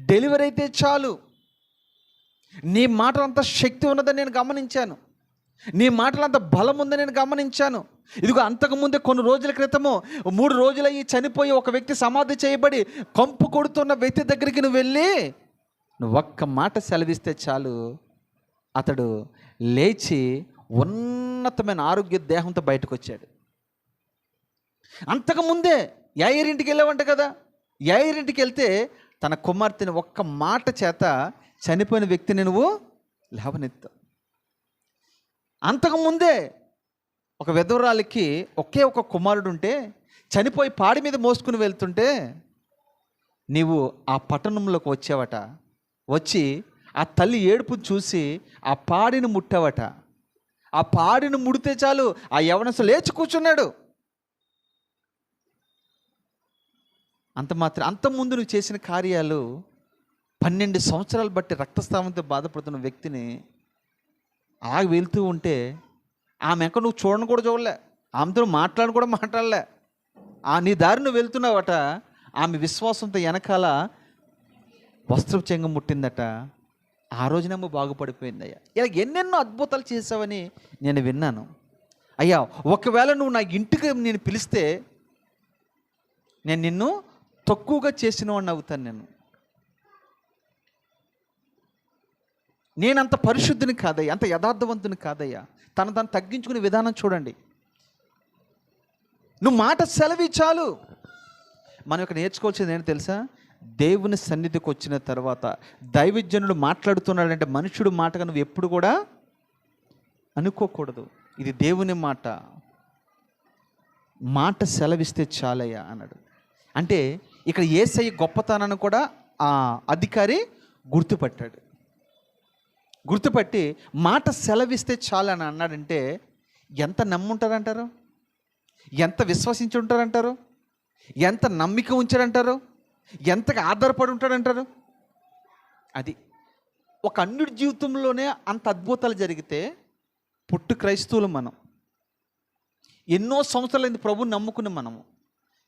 డెలివరీ అయితే చాలు. నీ మాటలు అంత శక్తి ఉన్నదని నేను గమనించాను. నీ మాటలు అంత బలం ఉందని నేను గమనించాను. ఇదిగో అంతకుముందే కొన్ని రోజుల క్రితము 3 రోజులయ్యి చనిపోయి ఒక వ్యక్తి సమాధి చేయబడి కంపు కొడుతున్న వ్యక్తి దగ్గరికి నువ్వు వెళ్ళి నువ్వు ఒక్క మాట సెలవిస్తే చాలు, అతడు లేచి ఉన్నతమైన ఆరోగ్య దేహంతో బయటకు వచ్చాడు. అంతకుముందే యాయిరింటికి వెళ్ళావంట కదా. యాయిరింటికి వెళ్తే తన కుమార్తెని ఒక్క మాట చేత చనిపోయిన వ్యక్తిని నువ్వు లేవనెత్తావు. అంతకుముందే ఒక విధవరాలికి ఒకే ఒక కుమారుడు ఉంటే చనిపోయి పాడి మీద మోసుకుని వెళ్తుంటే నీవు ఆ పట్టణంలోకి వచ్చావట. వచ్చి ఆ తల్లి ఏడుపును చూసి ఆ పాడిని ముట్టావట. ఆ పాడిని ముడితే చాలు ఆ యవనస్తుడు లేచి కూర్చున్నాడు. అంతకుముందు నువ్వు చేసిన కార్యాలు 12 సంవత్సరాలు బట్టి రక్తస్రావంతో బాధపడుతున్న వ్యక్తిని ఆగి వెళ్తూ ఉంటే ఆమె ఎక్కడ నువ్వు చూడను కూడా చూడలే, ఆమెతో మాట్లాడలే. నీ దారి నువ్వు వెళ్తున్నావట. ఆమె విశ్వాసంతో వెనకాల వస్త్రపు చెంగ ముట్టిందట. ఆ రోజునేమో బాగుపడిపోయిందయ్యా. ఇలా ఎన్నెన్నో అద్భుతాలు చేసావని నేను విన్నాను. అయ్యా ఒకవేళ నువ్వు నా ఇంటికి నేను పిలిస్తే నేను నిన్ను తక్కువగా చేసిన వాడిని అవుతాను. నేనంత పరిశుద్ధిని కాదయ్యా, అంత యథార్థవంతుని కాదయ్యా. తను తగ్గించుకునే విధానం చూడండి. నువ్వు మాట సెలవి చాలు. మనం ఇక్కడ నేర్చుకోవాల్సింది ఏంటో తెలుసా? దేవుని సన్నిధికి వచ్చిన తర్వాత దైవజనుడు మాట్లాడుతున్నాడంటే మనుషుడు మాటగా నువ్వు ఎప్పుడు కూడా అనుకోకూడదు. ఇది దేవుని మాట, మాట సెలవిస్తే చాలయ్యా అన్నాడు. అంటే ఇక్కడ యేసయ్య గొప్పతనాన్ని కూడా ఆ అధికారి గుర్తుపట్టి మాట సెలవిస్తే చాలు అని అన్నాడంటే ఎంత నమ్ముంటారంటారు, ఎంత విశ్వసించి ఉంటారంటారు, ఎంత నమ్మిక ఉంచారంటారు, ఎంతగా ఆధారపడి ఉంటాడంటారు. అది ఒక అన్యుడి జీవితంలోనే అంత అద్భుతాలు జరిగితే పుట్టు క్రైస్తవులు మనం ఎన్నో సంవత్సరాలైంది ప్రభువుని నమ్ముకుని మనము.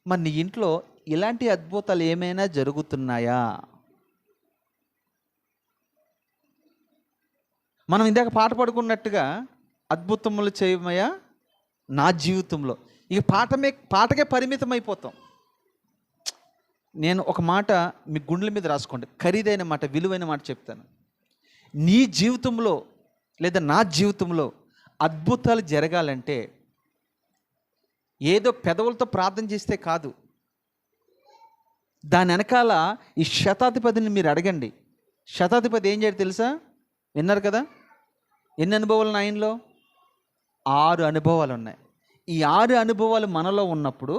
మరి నీ ఇంట్లో ఇలాంటి అద్భుతాలు ఏమైనా జరుగుతున్నాయా? మనం ఇందాక పాట పాడుకున్నట్టుగా అద్భుతములు చేయమయ్యా నా జీవితంలో, ఇక పాటకే పరిమితం అయిపోతాం. నేను ఒక మాట మీ గుండెల మీద రాసుకోండి, ఖరీదైన మాట, విలువైన మాట చెప్తాను. నీ జీవితంలో లేదా నా జీవితంలో అద్భుతాలు జరగాలంటే ఏదో పెదవులతో ప్రార్థన చేస్తే కాదు. దాని వెనకాల ఈ శతాధిపతిని మీరు అడగండి. శతాధిపతి ఏం చేయడు తెలుసా? విన్నారు కదా, ఎన్ని అనుభవాలు ఉన్నాయి ఆయనలో? 6 అనుభవాలు ఉన్నాయి. ఈ 6 అనుభవాలు మనలో ఉన్నప్పుడు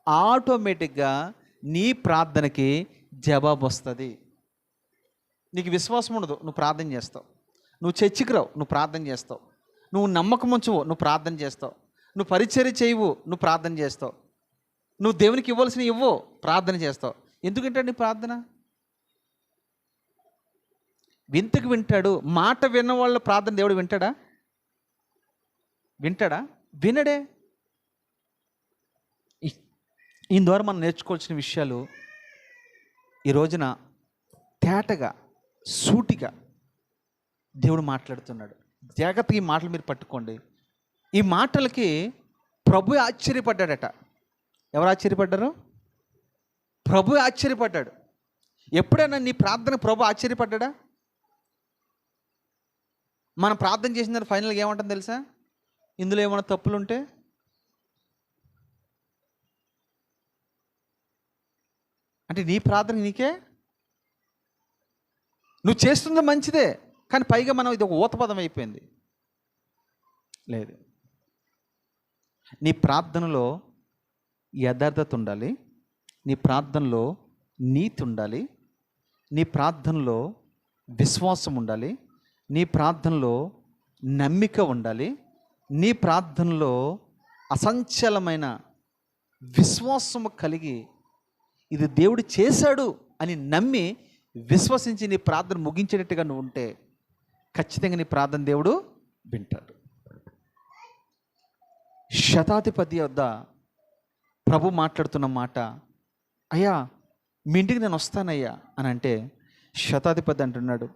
ఆటోమేటిక్గా నీ ప్రార్థనకి జవాబు వస్తుంది. నీకు విశ్వాసం ఉండదు, నువ్వు ప్రార్థన చేస్తావు. నువ్వు చర్చికి రావు, నువ్వు ప్రార్థన చేస్తావు. నువ్వు నమ్మకం ఉంచవు, నువ్వు ప్రార్థన చేస్తావు. నువ్వు పరిచర్య చేయవు, నువ్వు ప్రార్థన చేస్తావు. నువ్వు దేవునికి ఇవ్వాల్సిన ఇవ్వు, ప్రార్థన చేస్తావు. ఎందుకంటే నీ ప్రార్థన వింతకు వింటాడు. మాట విన్న వాళ్ళ ప్రార్థన దేవుడు వింటాడా? వినడే. ఈ ద్వారా మనం నేర్చుకోవాల్సిన విషయాలు ఈ రోజున తేటగా, సూటిగా దేవుడు మాట్లాడుతున్నాడు. జాగ్రత్తగా ఈ మాటలు మీరు పట్టుకోండి. ఈ మాటలకి ప్రభు ఆశ్చర్యపడ్డాడట. ఎవరు ఆశ్చర్యపడ్డారు? ప్రభు ఆశ్చర్యపడ్డాడు. ఎప్పుడైనా నీ ప్రార్థన ప్రభు ఆశ్చర్యపడ్డా? మనం ప్రార్థన చేసిన తర్వాత ఫైనల్గా ఏమంటుంది తెలుసా? ఇందులో ఏమైనా తప్పులుంటే అంటే నీ ప్రార్థన నీకే, నువ్వు చేస్తుంది మంచిదే, కానీ పైగా మనం ఇది ఒక ఊతపదం అయిపోయింది. లేదు, నీ ప్రార్థనలో యథార్థత ఉండాలి, నీ ప్రార్థనలో నీతి ఉండాలి, నీ ప్రార్థనలో విశ్వాసం ఉండాలి, నీ ప్రార్థనలో నమ్మిక ఉండాలి, నీ ప్రార్థనలో అసంచలమైన విశ్వాసము కలిగి ఇది దేవుడు చేశాడు అని నమ్మి విశ్వసించి నీ ప్రార్థన ముగించేటట్టుగా నువ్వు ఉంటే ఖచ్చితంగా నీ ప్రార్థన దేవుడు వింటాడు. శతాధిపతి వద్ద ప్రభు మాట్లాడుతున్న మాట, అయ్యా మీ ఇంటికి నేను వస్తానయ్యా అని అంటే శతాధిపతి అంటున్నాడు,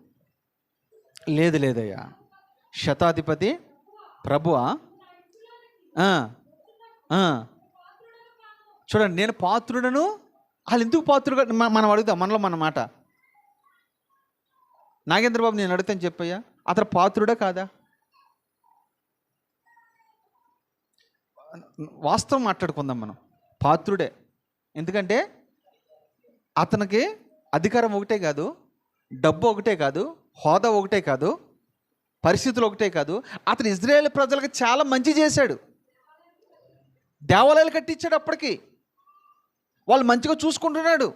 లేదయ్యా. శతాధిపతి ప్రభువా, చూడండి నేను పాత్రుడను. వాళ్ళు ఎందుకు పాత్రుడుగా మనం అడుగుతాం, మనలో మన మాట. నాగేంద్రబాబు నేను అడుగుతాను చెప్పయ్యా, అతను పాత్రుడా కాదా? వాస్తవం మాట్లాడుకుందాం మనం. పాత్రుడే. ఎందుకంటే అతనికి అధికారం ఒకటే కాదు, డబ్బు ఒకటే కాదు, హోదా ఒకటే కాదు, పరిస్థితులు ఒకటే కాదు, అతను ఇజ్రాయేల్ ప్రజలకు చాలా మంచి చేశాడు. దేవాలయాలు కట్టించాడు, అప్పటికి వాళ్ళు మంచిగా చూసుకుంటున్నాడు,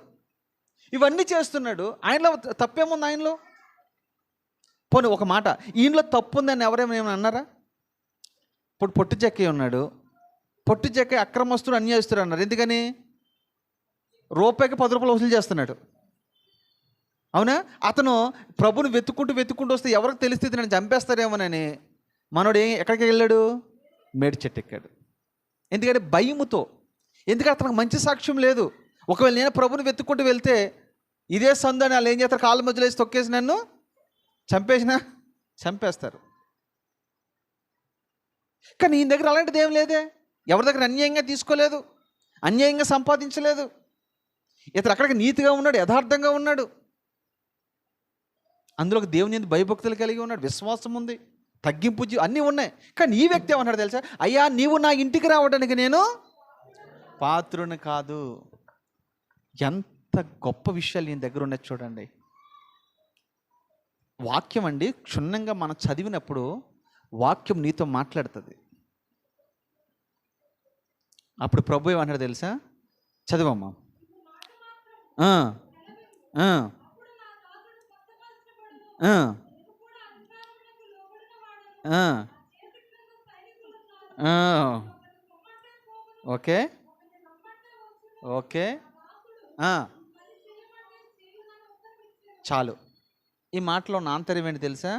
ఇవన్నీ చేస్తున్నాడు. ఆయనలో తప్పేముంది? ఆయనలో పోనీ ఒక మాట, ఈయనలో తప్పు ఉందని ఎవరేమైనా అన్నారా? ఇప్పుడు పొట్టు చెక్కి ఉన్నాడు, పొట్టు చెక్కి అక్రమస్తుడు, అన్యాయస్తుడు అన్నారు. ఎందుకని? రూపాయికి 10 రూపాయలు వసూలు చేస్తున్నాడు. అవునా? అతను ప్రభుని వెతుక్కుంటూ వస్తే ఎవరికి తెలిస్తే నన్ను చంపేస్తారేమోనని మనోడు ఎక్కడికి వెళ్ళాడు? మేడి చెట్టు ఎక్కాడు. ఎందుకంటే భయముతో. ఎందుకంటే అతనికి మంచి సాక్ష్యం లేదు. ఒకవేళ నేను ప్రభుని వెతుక్కుంటూ వెళ్తే ఇదే సందని వాళ్ళు ఏం చేస్తారు? కాళ్ళ మధ్యలో వేసి తొక్కేసి నన్ను చంపేస్తారు. కానీ ఈయన దగ్గర అలాంటిది ఏం లేదే. ఎవరి దగ్గర అన్యాయంగా తీసుకోలేదు, అన్యాయంగా సంపాదించలేదు. ఇతను అక్కడికి నీతిగా ఉన్నాడు, యథార్థంగా ఉన్నాడు. అందులో దేవుని యందు భయభక్తులు కలిగి ఉన్నాడు, విశ్వాసం ఉంది, తగ్గింపు అన్నీ ఉన్నాయి. కానీ ఈ వ్యక్తి ఏమన్నాడు తెలుసా? అయ్యా నీవు నా ఇంటికి రావడానికి నేను పాత్రుని కాదు. ఎంత గొప్ప విషయాలు ఈయన దగ్గర ఉన్నది చూడండి. వాక్యం అండి, క్షుణ్ణంగా మనం చదివినప్పుడు వాక్యం నీతో మాట్లాడుతుంది. అప్పుడు ప్రభు ఏమన్నాడు తెలుసా? చదివమ్మా. ఓకే చాలు. ఈ మాటలో నా ఆంతర్యం ఏంటి తెలుసా?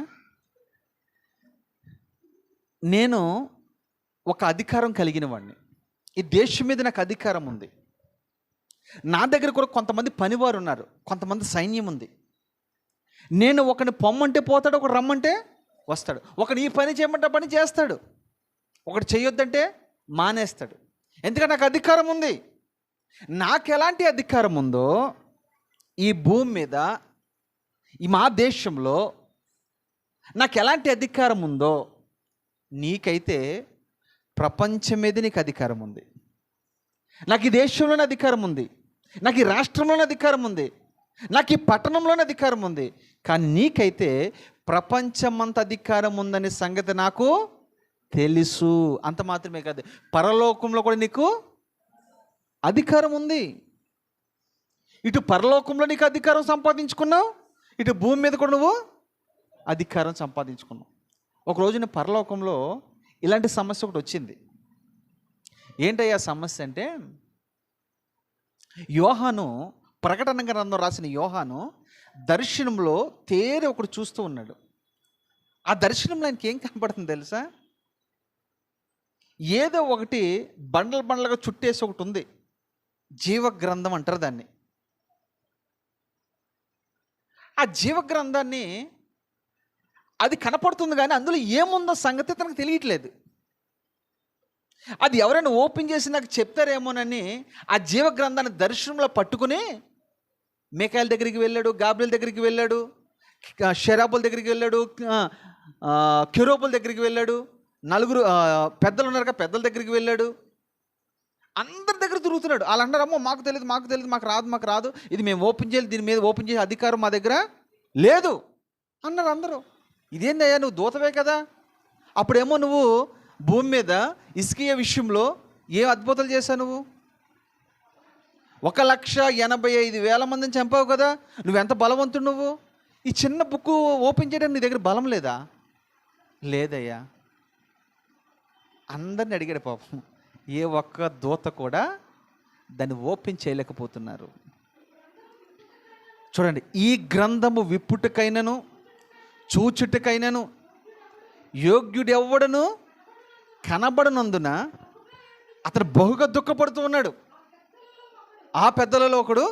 నేను ఒక అధికారం కలిగిన వాడిని, ఈ దేశం మీద నాకు అధికారం ఉంది. నా దగ్గర కూడా కొంతమంది పనివారు ఉన్నారు, కొంతమంది సైన్యం ఉంది. నేను ఒకని పొమ్మంటే పోతాడు, ఒకడు రమ్మంటే వస్తాడు, ఒకడు ఈ పని చేయమంటే పని చేస్తాడు, ఒకటి చేయొద్దంటే మానేస్తాడు. ఎందుకంటే నాకు అధికారం ఉంది. నాకు ఎలాంటి అధికారం ఉందో ఈ భూమి మీద, ఈ మా దేశంలో నాకు ఎలాంటి అధికారం ఉందో నీకైతే ప్రపంచం మీద నీకు అధికారం ఉంది. నాకు ఈ దేశంలోనే అధికారం ఉంది, నాకు ఈ రాష్ట్రంలోనే అధికారం ఉంది, నాకు ఈ పట్టణంలోనే అధికారం ఉంది. కానీ నీకైతే ప్రపంచమంత అధికారం ఉందనే సంగతి నాకు తెలుసు. అంత మాత్రమే కాదు, పరలోకంలో కూడా నీకు అధికారం ఉంది. ఇటు పరలోకంలో నీకు అధికారం సంపాదించుకున్నావు, ఇటు భూమి మీద కూడా నువ్వు అధికారం సంపాదించుకున్నావు. ఒక రోజున పరలోకంలో ఇలాంటి సమస్య ఒకటి వచ్చింది. ఏంటయ్యా సమస్య అంటే, యోహాను, ప్రకటన గ్రంథం రాసిన యోహాను దర్శనంలో తేరి ఒకడు చూస్తూ ఉన్నాడు. ఆ దర్శనంలో ఆయనకి ఏం కనపడుతుంది తెలుసా? ఏదో ఒకటి బండలు బండలుగా చుట్టేసి ఒకటి ఉంది. జీవగ్రంథం అంటారు దాన్ని. ఆ జీవగ్రంథాన్ని అది కనపడుతుంది కానీ అందులో ఏముందో సంగతి తనకు తెలియట్లేదు. అది ఎవరైనా ఓపెన్ చేసి నాకు చెప్తారేమోనని ఆ జీవగ్రంథాన్ని దర్శనంలో పట్టుకుని మీకాయల దగ్గరికి వెళ్ళాడు, గాబ్రియల్ దగ్గరికి వెళ్ళాడు, షెరాబుల దగ్గరికి వెళ్ళాడు, కెరూబుల దగ్గరికి వెళ్ళాడు, నలుగురు పెద్దలు ఉన్నారు పెద్దల దగ్గరికి వెళ్ళాడు. అందరి దగ్గర తిరుగుతున్నాడు. వాళ్ళు అన్నారు, అమ్మో మాకు తెలియదు, మాకు రాదు, ఇది మేము ఓపెన్ చేయాలి, దీని మీద ఓపెన్ చేసే అధికారం మా దగ్గర లేదు అన్నారు అందరూ. ఇదేందయ్యా, నువ్వు దూతవే కదా, అప్పుడేమో నువ్వు భూమి మీద ఇస్కియా విషయంలో ఏ అద్భుతాలు చేశావు, నువ్వు 1,85,000 మందిని చంపావు కదా, నువ్వెంత బలవంతుడు నువ్వు, ఈ చిన్న బుక్ ఓపెన్ చేయడానికి నీ దగ్గర బలం లేదా? లేదయ్యా. అందరిని అడిగాడు పాపం, ఏ ఒక్క దూత కూడా దాన్ని ఓపెన్ చేయలేకపోతున్నారు. చూడండి, ఈ గ్రంథము విప్పుటకైనను చూచుటకైనను యోగ్యుడెవ్వడను కనబడనందున అతను బహుగా దుఃఖపడుతూ ఉన్నాడు. ఆ పెద్దలలో ఒకడు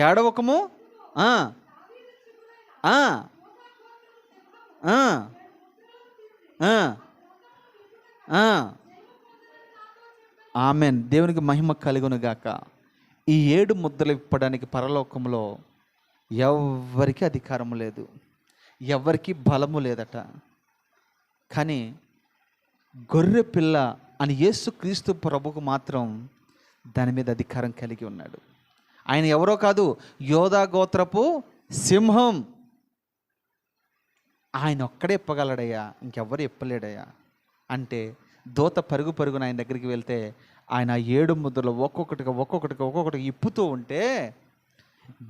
ఏడవకము, ఆమెన్. దేవునికి మహిమ కలుగును గాక. ఈ 7 ముద్రలు విప్పడానికి పరలోకంలో ఎవ్వరికి అధికారం లేదు, ఎవరికి బలము లేదట. కానీ గొర్రె పిల్ల అని యేసుక్రీస్తు ప్రభుకు మాత్రం దాని మీద అధికారం కలిగి ఉన్నాడు. ఆయన ఎవరో కాదు, యోధా గోత్రపు సింహం. ఆయన ఒక్కడే ఇప్పగలడయ్యా, ఇంకెవ్వరు ఇప్పలేడయ్యా. అంటే దూత పరుగున ఆయన దగ్గరికి వెళ్తే ఆయన 7 ముద్రలు ఒక్కొక్కటిగా ఇప్పుతూ ఉంటే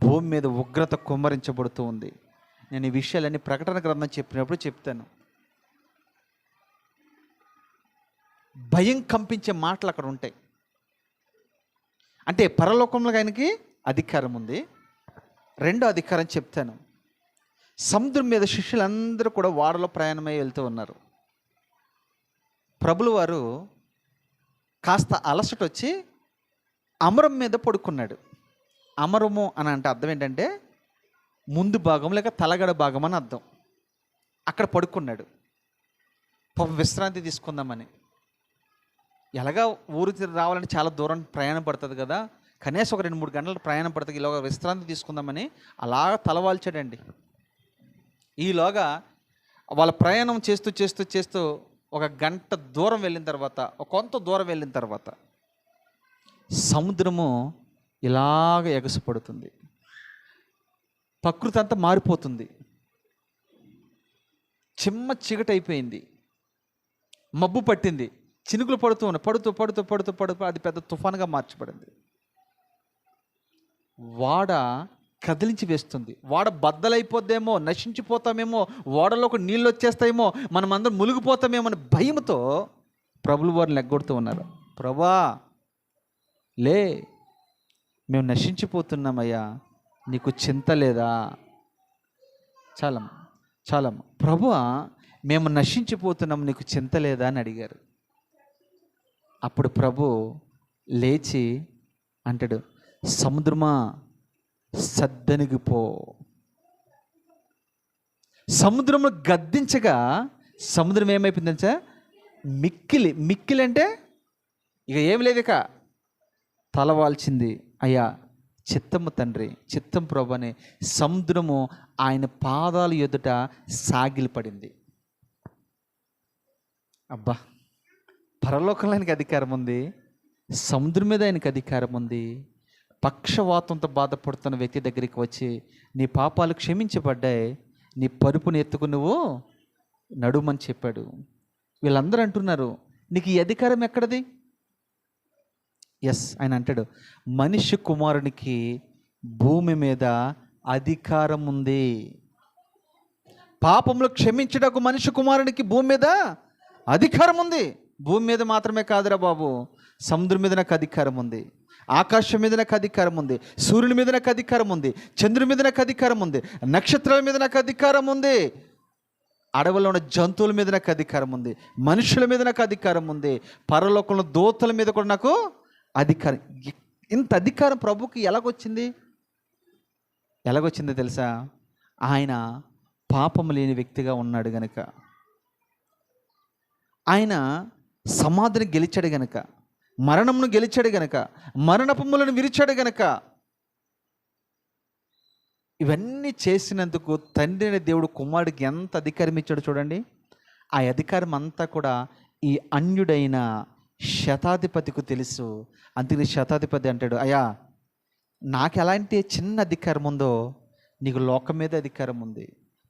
భూమి మీద ఉగ్రత కుమ్మరించబడుతూ ఉంది. నేను ఈ విషయాలన్నీ ప్రకటన గ్రంథం చెప్పినప్పుడు చెప్తాను. భయం కంపించే మాటలు అక్కడ ఉంటాయి. అంటే పరలోకంలో ఆయనకి అధికారం ఉంది. రెండో అధికారం చెప్తాను. సముద్రం మీద శిష్యులందరూ కూడా వాడలో ప్రయాణమై వెళ్తూ ఉన్నారు. ప్రభులు వారు కాస్త అలసట వచ్చి అమరం మీద పడుకున్నాడు. అమరము అని అంటే అర్థం ఏంటంటే ముందు భాగం లేక తలగడ భాగం అని అర్థం. అక్కడ పడుకున్నాడు విశ్రాంతి తీసుకుందామని. ఎలాగా ఊరు రావాలంటే చాలా దూరం ప్రయాణం పడుతుంది కదా, కనీసం ఒక 2-3 గంటల ప్రయాణం పడుతుంది. ఈలోగా విశ్రాంతి తీసుకుందామని అలా తలవాల్చాడండి. ఈలోగా వాళ్ళ ప్రయాణం చేస్తూ ఒక గంట దూరం వెళ్ళిన తర్వాత, కొంత దూరం వెళ్ళిన తర్వాత సముద్రము ఇలాగ ఎగసిపడుతుంది. ప్రకృతి అంతా మారిపోతుంది. చిమ్మ చీకటి అయిపోయింది, మబ్బు పట్టింది, చినుకులు పడుతూ అది పెద్ద తుఫానుగా మార్చబడింది. వాడ కదిలించి వేస్తుంది. వాడ బద్దలైపోద్దేమో, నశించిపోతామేమో, ఓడలోకి నీళ్ళు వచ్చేస్తాయేమో, మనమందరం మునిగిపోతామేమో అని భయంతో ప్రభులు వారిని లెగ్గొడుతూ ఉన్నారు. ప్రభా లే, మేము నశించిపోతున్నామయ్యా, నీకు చింత లేదా? చాలమ్మ ప్రభువా, మేము నశించిపోతున్నాం, నీకు చింత లేదా అని అడిగారు. అప్పుడు ప్రభు లేచి అంటాడు, సముద్రమా సద్దనిగిపో. సముద్రము గద్దించగా సముద్రం ఏమైపోయిందని సార్, మిక్కిలి అంటే ఇక ఏం లేదు, ఇక తలవాల్చింది. అయ్యా చిత్తము తండ్రి, చిత్తం ప్రభు అని సముద్రము ఆయన పాదాల ఎదుట సాగిలపడింది. అబ్బా, పరలోకంలో ఆయనకి అధికారం ఉంది, సముద్రం మీద ఆయనకి అధికారం ఉంది. పక్షవాతంతో బాధపడుతున్న వ్యక్తి దగ్గరికి వచ్చి, నీ పాపాలు క్షమించబడ్డాయి, నీ పరుపుని ఎత్తుకు నువ్వు నడుమని చెప్పాడు. వీళ్ళందరూ అంటున్నారు, నీకు ఈ అధికారం ఎక్కడది? ఎస్, ఆయన అంటాడు, మనిషి కుమారునికి భూమి మీద అధికారం ఉంది. పాపములు క్షమించడానికి మనిషి కుమారునికి భూమి మీద అధికారం ఉంది. భూమి మీద మాత్రమే కాదురా బాబు, సముద్రం మీద నాకు అధికారం ఉంది. ఆకాశం మీద నాకు అధికారం ఉంది, సూర్యుని మీద నాకు అధికారం ఉంది, చంద్రుని మీద నాకు అధికారం ఉంది, నక్షత్రాల మీద నాకు అధికారం ఉంది, అడవుల్లో ఉన్న జంతువుల మీద నాకు అధికారం ఉంది, మనుషుల మీద నాకు అధికారం ఉంది, పరలోకంలో దూతల మీద కూడా నాకు అధికారం. ఇంత అధికారం ప్రభుకి ఎలాగొచ్చిందో తెలుసా? ఆయన పాపం లేని వ్యక్తిగా ఉన్నాడు గనక, ఆయన సమాధిని గెలిచాడు గనక, మరణమును గెలిచాడు గనక, మరణపములను విరిచాడు గనక, ఇవన్నీ చేసినందుకు తండ్రి అనే దేవుడు కుమారుడికి ఎంత అధికారం ఇచ్చాడు చూడండి. ఆ అధికారం అంతా కూడా ఈ అన్యుడైన శతాధిపతికి తెలుసు. అందుకని శతాధిపతి అంటాడు, అయ్యా నాకు ఎలాంటి చిన్న అధికారం ఉందో నీకు లోకం మీద అధికారం ఉంది,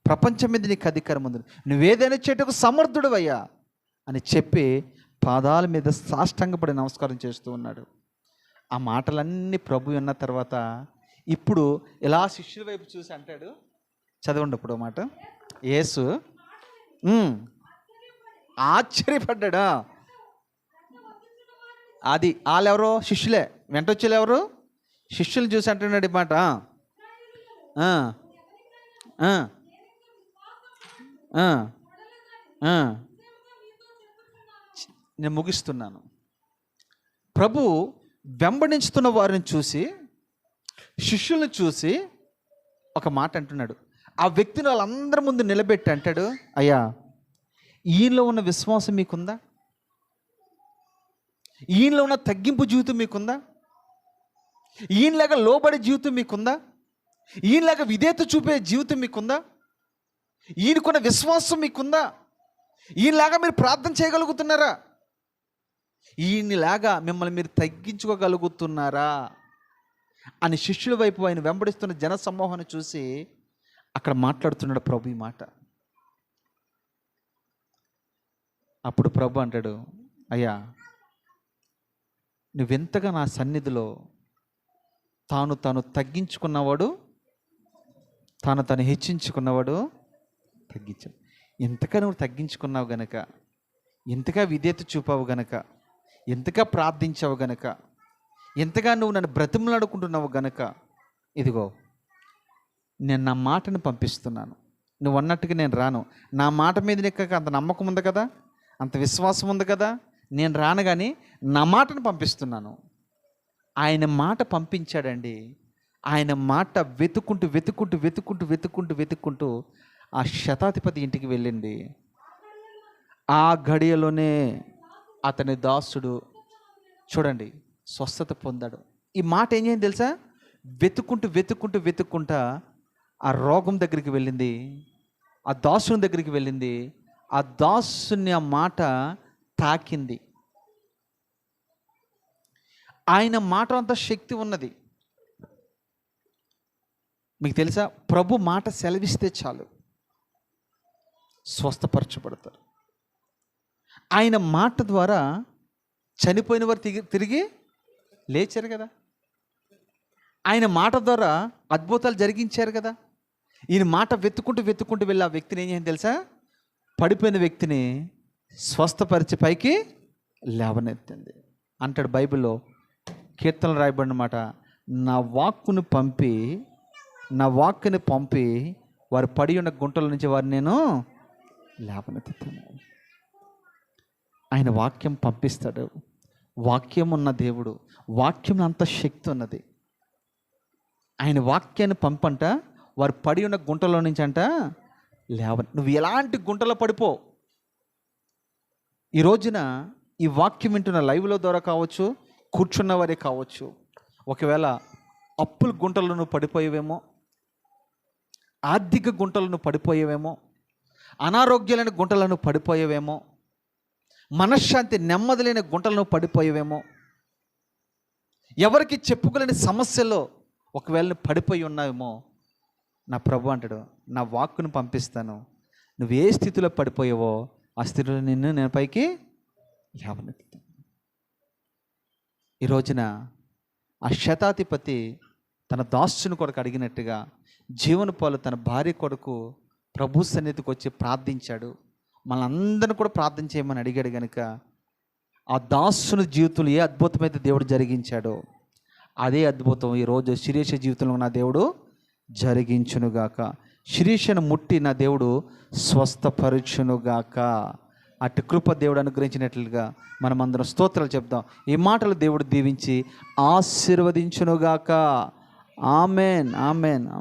ప్రపంచం మీద నీకు అధికారం ఉంది, నువ్వేదైనా చేయటకు సమర్థుడు అయ్యా అని చెప్పి పాదాల మీద సాష్టాంగపడి నమస్కారం చేస్తూ ఉన్నాడు. ఆ మాటలన్నీ ప్రభు విన్న తర్వాత ఇప్పుడు ఇలా శిష్యుల వైపు చూసి అంటాడు, చదవండి అప్పుడు మాట. యేసు ఆశ్చర్యపడ్డా. అది వాళ్ళెవరో శిష్యులే, వెంట వచ్చేది ఎవరు? శిష్యులు చూసి అంటున్నాడు ఈ మాట. నేను ముగిస్తున్నాను. ప్రభు వెంబడించుతున్న వారిని చూసి, శిష్యుల్ని చూసి ఒక మాట అంటున్నాడు. ఆ వ్యక్తిని వాళ్ళందరి ముందు నిలబెట్టి అంటాడు, అయ్యా ఈయనలో ఉన్న విశ్వాసం మీకుందా? ఈయనలో ఉన్న తగ్గింపు జీవితం మీకుందా? ఈయనలాగా లోబడే జీవితం మీకుందా? ఈయనలాగా విధేయత చూపే జీవితం మీకుందా? ఈయనకున్న విశ్వాసం మీకుందా? ఈయనలాగా మీరు ప్రార్థన చేయగలుగుతున్నారా? ఈయనలాగా మిమ్మల్ని మీరు తగ్గించుకోగలుగుతున్నారా అని శిష్యుల వైపు ఆయన వెంబడిస్తున్న జన సమూహాన్ని చూసి అక్కడ మాట్లాడుతున్నాడు ప్రభు ఈ మాట. అప్పుడు ప్రభు అంటాడు, అయ్యా నువ్వెంతగా నా సన్నిధిలో తాను తగ్గించుకున్నవాడు, తాను హెచ్చించుకున్నవాడు తగ్గించాడు. ఎంతగా నువ్వు తగ్గించుకున్నావు గనక, ఎంతగా విధేయత చూపావు గనక, ఎంతగా ప్రార్థించావు గనక, ఎంతగా నువ్వు నన్ను బ్రతిమలాడుకుంటున్నావు గనక, ఇదిగో నేను నా మాటను పంపిస్తున్నాను. నువ్వు అన్నట్టుగా నేను రాను. నా మాట మీద నీకు అంత నమ్మకం ఉంది కదా, అంత విశ్వాసం ఉంది కదా, నేను రాను, కానీ నా మాటను పంపిస్తున్నాను. ఆయన మాట పంపించాడండి. ఆయన మాట వెతుక్కుంటూ ఆ శతాధిపతి ఇంటికి వెళ్ళింది. ఆ గడియలోనే అతని దాసుడు చూడండి స్వస్థత పొందాడు. ఈ మాట ఏం చేయండి తెలుసా? వెతుక్కుంటా ఆ రోగం దగ్గరికి వెళ్ళింది, ఆ దాసుని దగ్గరికి వెళ్ళింది. ఆ దాసుని ఆ మాట తాకింది. ఆయన మాట అంత శక్తి ఉన్నది. మీకు తెలుసా, ప్రభు మాట సెలవిస్తే చాలు స్వస్థపరచబడతారు. ఆయన మాట ద్వారా చనిపోయిన వారు తిరిగి లేచారు కదా. ఆయన మాట ద్వారా అద్భుతాలు జరిగించారు కదా. ఈయన మాట వెతుక్కుంటూ వెళ్ళి ఆ వ్యక్తిని ఏం చేయండి తెలుసా? పడిపోయిన వ్యక్తిని స్వస్థపరిచి పైకి లేవనెత్తింది అంటాడు బైబిల్లో. కీర్తనలు రాయబడిన మాట, నా వాక్కుని పంపి వారు పడి ఉన్న గుంటల నుంచి వారిని నేను లేవనెత్తుతాను. ఆయన వాక్యం పంపిస్తాడు. వాక్యం ఉన్న దేవుడు, వాక్యం అంత శక్తి ఉన్నది. ఆయన వాక్యాన్ని పంపంట వారు పడి ఉన్న గుంటలో నుంచి అంట నువ్వు ఎలాంటి గుంటలో పడిపో. ఈ రోజున ఈ వాక్యం వింటున్న లైవ్లో ద్వారా కావచ్చు, కూర్చున్న వారే కావచ్చు, ఒకవేళ అప్పుల గుంటలో నువ్వు పడిపోయేవేమో, ఆర్థిక గుంటలను పడిపోయేవేమో, అనారోగ్యాలైన గుంటలను పడిపోయేవేమో, మనశ్శాంతి నెమ్మది లేని గుంటలను పడిపోయేవేమో, ఎవరికి చెప్పుకోలేని సమస్యలో ఒకవేళ నువ్వు పడిపోయి ఉన్నావేమో, నా ప్రభు అంటాడు, నా వాక్కును పంపిస్తాను. నువ్వు ఏ స్థితిలో పడిపోయావో ఆ స్థితిలో నేను పైకి లేవనెత్తుతాను. ఈ రోజున ఆ శతాధిపతి తన దాసుని కొరకు అడిగినట్టుగా జీవనపాలు తన భార్య కొరకు ప్రభు సన్నిధికి వచ్చి ప్రార్థించాడు. మనందరిని కూడా ప్రార్థన చేయమని అడిగాడు కనుక ఆ దాసుని జీవితంలో ఏ అద్భుతమైతే దేవుడు జరిగించాడో అదే అద్భుతం ఈరోజు శిరీష జీవితంలో నా దేవుడు జరిగించునుగాక. శిరీషను ముట్టి నా దేవుడు స్వస్థపరచునుగాక. అటు కృప దేవుడు అనుగ్రహించినట్లుగా మనమందరం స్తోత్రాలు చెప్దాం. ఈ మాటలు దేవుడు దీవించి ఆశీర్వదించునుగాక. Amen, amen.